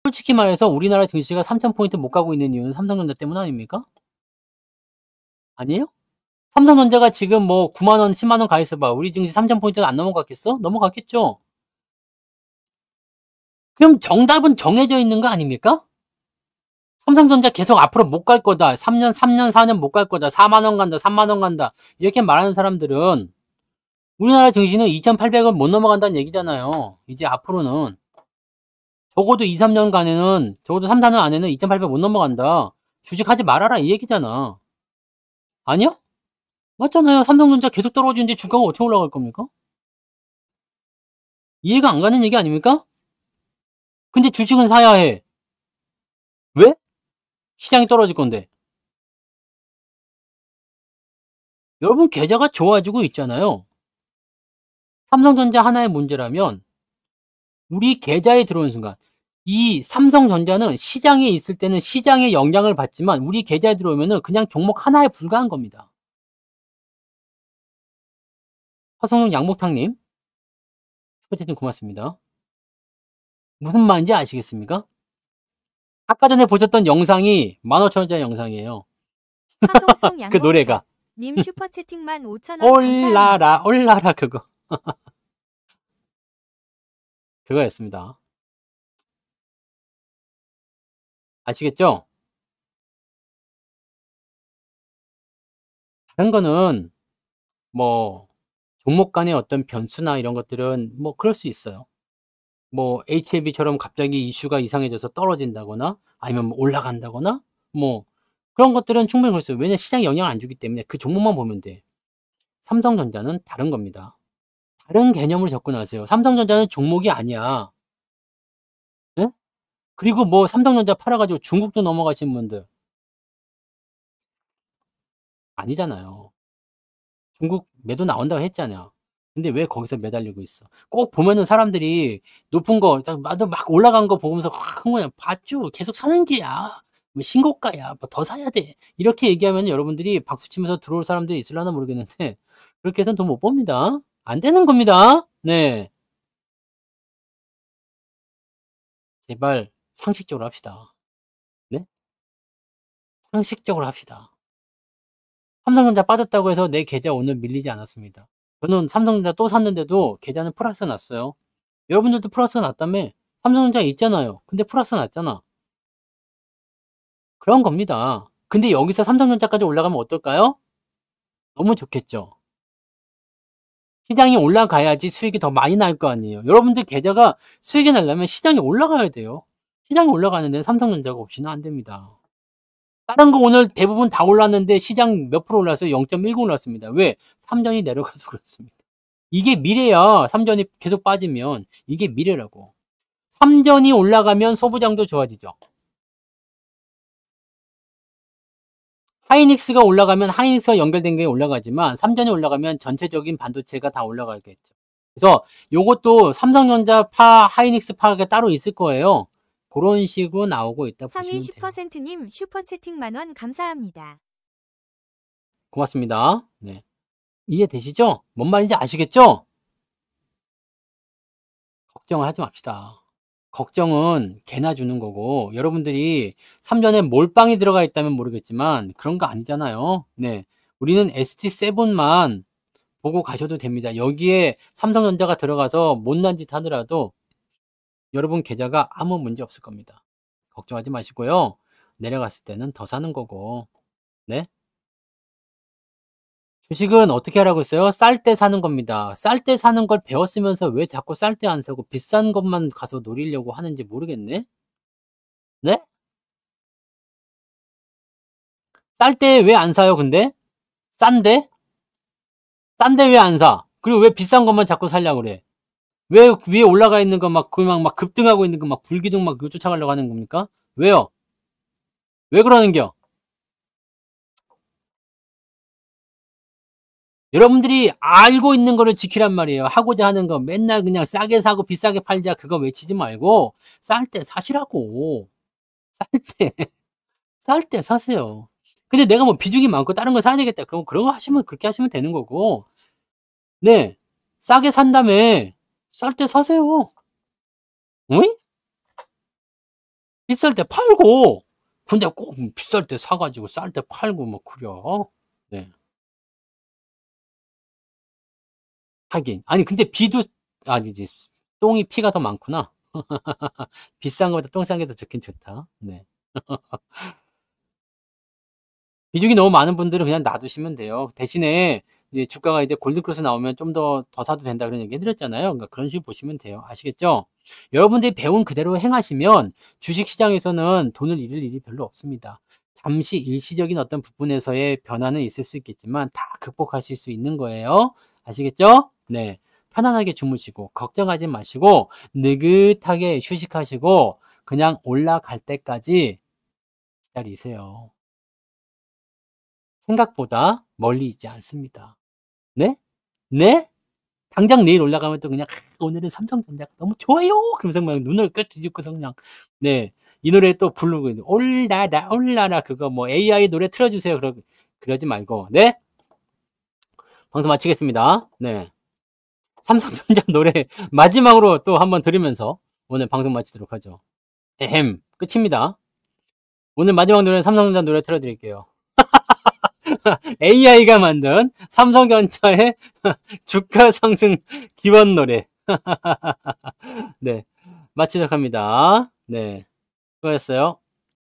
솔직히 말해서 우리나라 증시가 3,000포인트 못 가고 있는 이유는 삼성전자 때문 아닙니까? 아니에요? 삼성전자가 지금 뭐 9만 원, 10만 원 가 있어봐. 우리 증시 3,000포인트는 안 넘어갔겠어? 넘어갔겠죠? 그럼 정답은 정해져 있는 거 아닙니까? 삼성전자 계속 앞으로 못 갈 거다. 3년, 4년 못 갈 거다. 4만 원 간다, 3만 원 간다. 이렇게 말하는 사람들은 우리나라 증시는 2,800원 못 넘어간다는 얘기잖아요. 이제 앞으로는. 적어도 2, 3년간에는, 적어도 3, 4년 안에는 2,800원 못 넘어간다. 주식하지 말아라. 이 얘기잖아. 아니요? 맞잖아요. 삼성전자 계속 떨어지는데 주가가 어떻게 올라갈 겁니까? 이해가 안 가는 얘기 아닙니까? 근데 주식은 사야 해. 왜? 시장이 떨어질 건데. 여러분, 계좌가 좋아지고 있잖아요. 삼성전자 하나의 문제라면, 우리 계좌에 들어오는 순간, 이 삼성전자는 시장에 있을 때는 시장의 영향을 받지만 우리 계좌에 들어오면은 그냥 종목 하나에 불과한 겁니다. 화성용 양목탕님, 슈퍼채팅 고맙습니다. 무슨 말인지 아시겠습니까? 아까 전에 보셨던 영상이 15,000원짜리 영상이에요. 화송송 그 노래가. 님 슈퍼채팅만 5,000원 올라라, 올라라, 그거. 그거였습니다. 아시겠죠? 다른 거는 뭐 종목 간의 어떤 변수나 이런 것들은 뭐 그럴 수 있어요. 뭐 HLB처럼 갑자기 이슈가 이상해져서 떨어진다거나 아니면 뭐 올라간다거나 뭐 그런 것들은 충분히 그럴 수 있어요. 왜냐면 시장에 영향을 안 주기 때문에 그 종목만 보면 돼. 삼성전자는 다른 겁니다. 다른 개념으로 접근하세요. 삼성전자는 종목이 아니야. 예? 그리고 뭐 삼성전자 팔아가지고 중국도 넘어가신 분들 아니잖아요. 중국 매도 나온다고 했잖아. 근데 왜 거기서 매달리고 있어? 꼭 보면은 사람들이 높은 거, 막 올라간 거 보면서 흥분해. 봤죠? 계속 사는 게야. 뭐 신고가야. 뭐 더 사야 돼. 이렇게 얘기하면 여러분들이 박수 치면서 들어올 사람들이 있으려나 모르겠는데, 그렇게 해서는 돈 못 법니다. 안 되는 겁니다. 네. 제발 상식적으로 합시다. 네? 상식적으로 합시다. 삼성전자 빠졌다고 해서 내 계좌 오늘 밀리지 않았습니다. 저는 삼성전자 또 샀는데도 계좌는 플러스 났어요. 여러분들도 플러스가 났다며? 삼성전자 있잖아요. 근데 플러스 났잖아. 그런 겁니다. 근데 여기서 삼성전자까지 올라가면 어떨까요? 너무 좋겠죠. 시장이 올라가야지 수익이 더 많이 날 거 아니에요. 여러분들 계좌가 수익이 나려면 시장이 올라가야 돼요. 시장이 올라가는데 삼성전자가 없이는 안 됩니다. 다른 거 오늘 대부분 다 올랐는데 시장 몇 프로 올랐어요? 0.19 올랐습니다. 왜? 삼전이 내려가서 그렇습니다. 이게 미래야. 삼전이 계속 빠지면 이게 미래라고. 삼전이 올라가면 소부장도 좋아지죠. 하이닉스가 올라가면 하이닉스와 연결된 게 올라가지만 삼전이 올라가면 전체적인 반도체가 다 올라가겠죠. 그래서 요것도 삼성전자 파, 하이닉스 파가 따로 있을 거예요. 그런 식으로 나오고 있다 상위 보시면 돼요. 10%님 슈퍼채팅 만원 감사합니다. 고맙습니다. 네. 이해되시죠? 뭔 말인지 아시겠죠? 걱정을 하지 맙시다. 걱정은 개나 주는 거고 여러분들이 삼전에 몰빵이 들어가 있다면 모르겠지만 그런 거 아니잖아요. 네, 우리는 ST7만 보고 가셔도 됩니다. 여기에 삼성전자가 들어가서 못난 짓 하더라도 여러분 계좌가 아무 문제 없을 겁니다. 걱정하지 마시고요. 내려갔을 때는 더 사는 거고. 네? 주식은 어떻게 하라고 했어요? 쌀 때 사는 겁니다. 쌀 때 사는 걸 배웠으면서 왜 자꾸 쌀 때 안 사고 비싼 것만 가서 노리려고 하는지 모르겠네? 네? 쌀 때 왜 안 사요, 근데? 싼데? 싼데 왜 안 사? 그리고 왜 비싼 것만 자꾸 살려고 그래? 왜 위에 올라가 있는 거 막, 막 급등하고 있는 거 막 불기둥 막 그거 쫓아가려고 하는 겁니까? 왜요? 왜 그러는겨? 여러분들이 알고 있는 거를 지키란 말이에요. 하고자 하는 거 맨날 그냥 싸게 사고 비싸게 팔자 그거 외치지 말고 쌀 때 사시라고. 쌀 때, 쌀 때 사세요. 근데 내가 뭐 비중이 많고 다른 거 사야 되겠다. 그럼 그런 거 하시면 그렇게 하시면 되는 거고. 네. 싸게 산 다음에 쌀 때 사세요. 응? 비쌀 때 팔고. 근데 꼭 비쌀 때 사가지고 쌀 때 팔고 뭐 그려. 네. 하긴. 아니 근데 비도 아니지. 똥이 피가 더 많구나. 비싼 거보다 똥 싼 게 더 좋긴 좋다. 네. 비중이 너무 많은 분들은 그냥 놔두시면 돼요. 대신에 이제 주가가 이제 골든크로스 나오면 좀 더 사도 된다 그런 얘기 해드렸잖아요. 그러니까 그런 식으로 보시면 돼요. 아시겠죠? 여러분들이 배운 그대로 행하시면 주식시장에서는 돈을 잃을 일이 별로 없습니다. 잠시 일시적인 어떤 부분에서의 변화는 있을 수 있겠지만 다 극복하실 수 있는 거예요. 아시겠죠? 네. 편안하게 주무시고 걱정하지 마시고 느긋하게 휴식하시고 그냥 올라갈 때까지 기다리세요. 생각보다 멀리 있지 않습니다. 네? 네? 당장 내일 올라가면 또 그냥 오늘은 삼성전자가 너무 좋아요. 그러면서 막 눈을 꽤 뒤집고서 그냥 네. 이 노래 또 부르고 올라라 올라라 그거 뭐 AI 노래 틀어 주세요. 그러지 말고 네? 방송 마치겠습니다. 네. 삼성전자 노래 마지막으로 또 한번 들으면서 오늘 방송 마치도록 하죠. 에헴. 끝입니다. 오늘 마지막 노래는 삼성전자 노래 틀어 드릴게요. AI가 만든 삼성전자의 주가 상승 기원 노래. 네. 마치도록 합니다. 네. 수고하셨어요.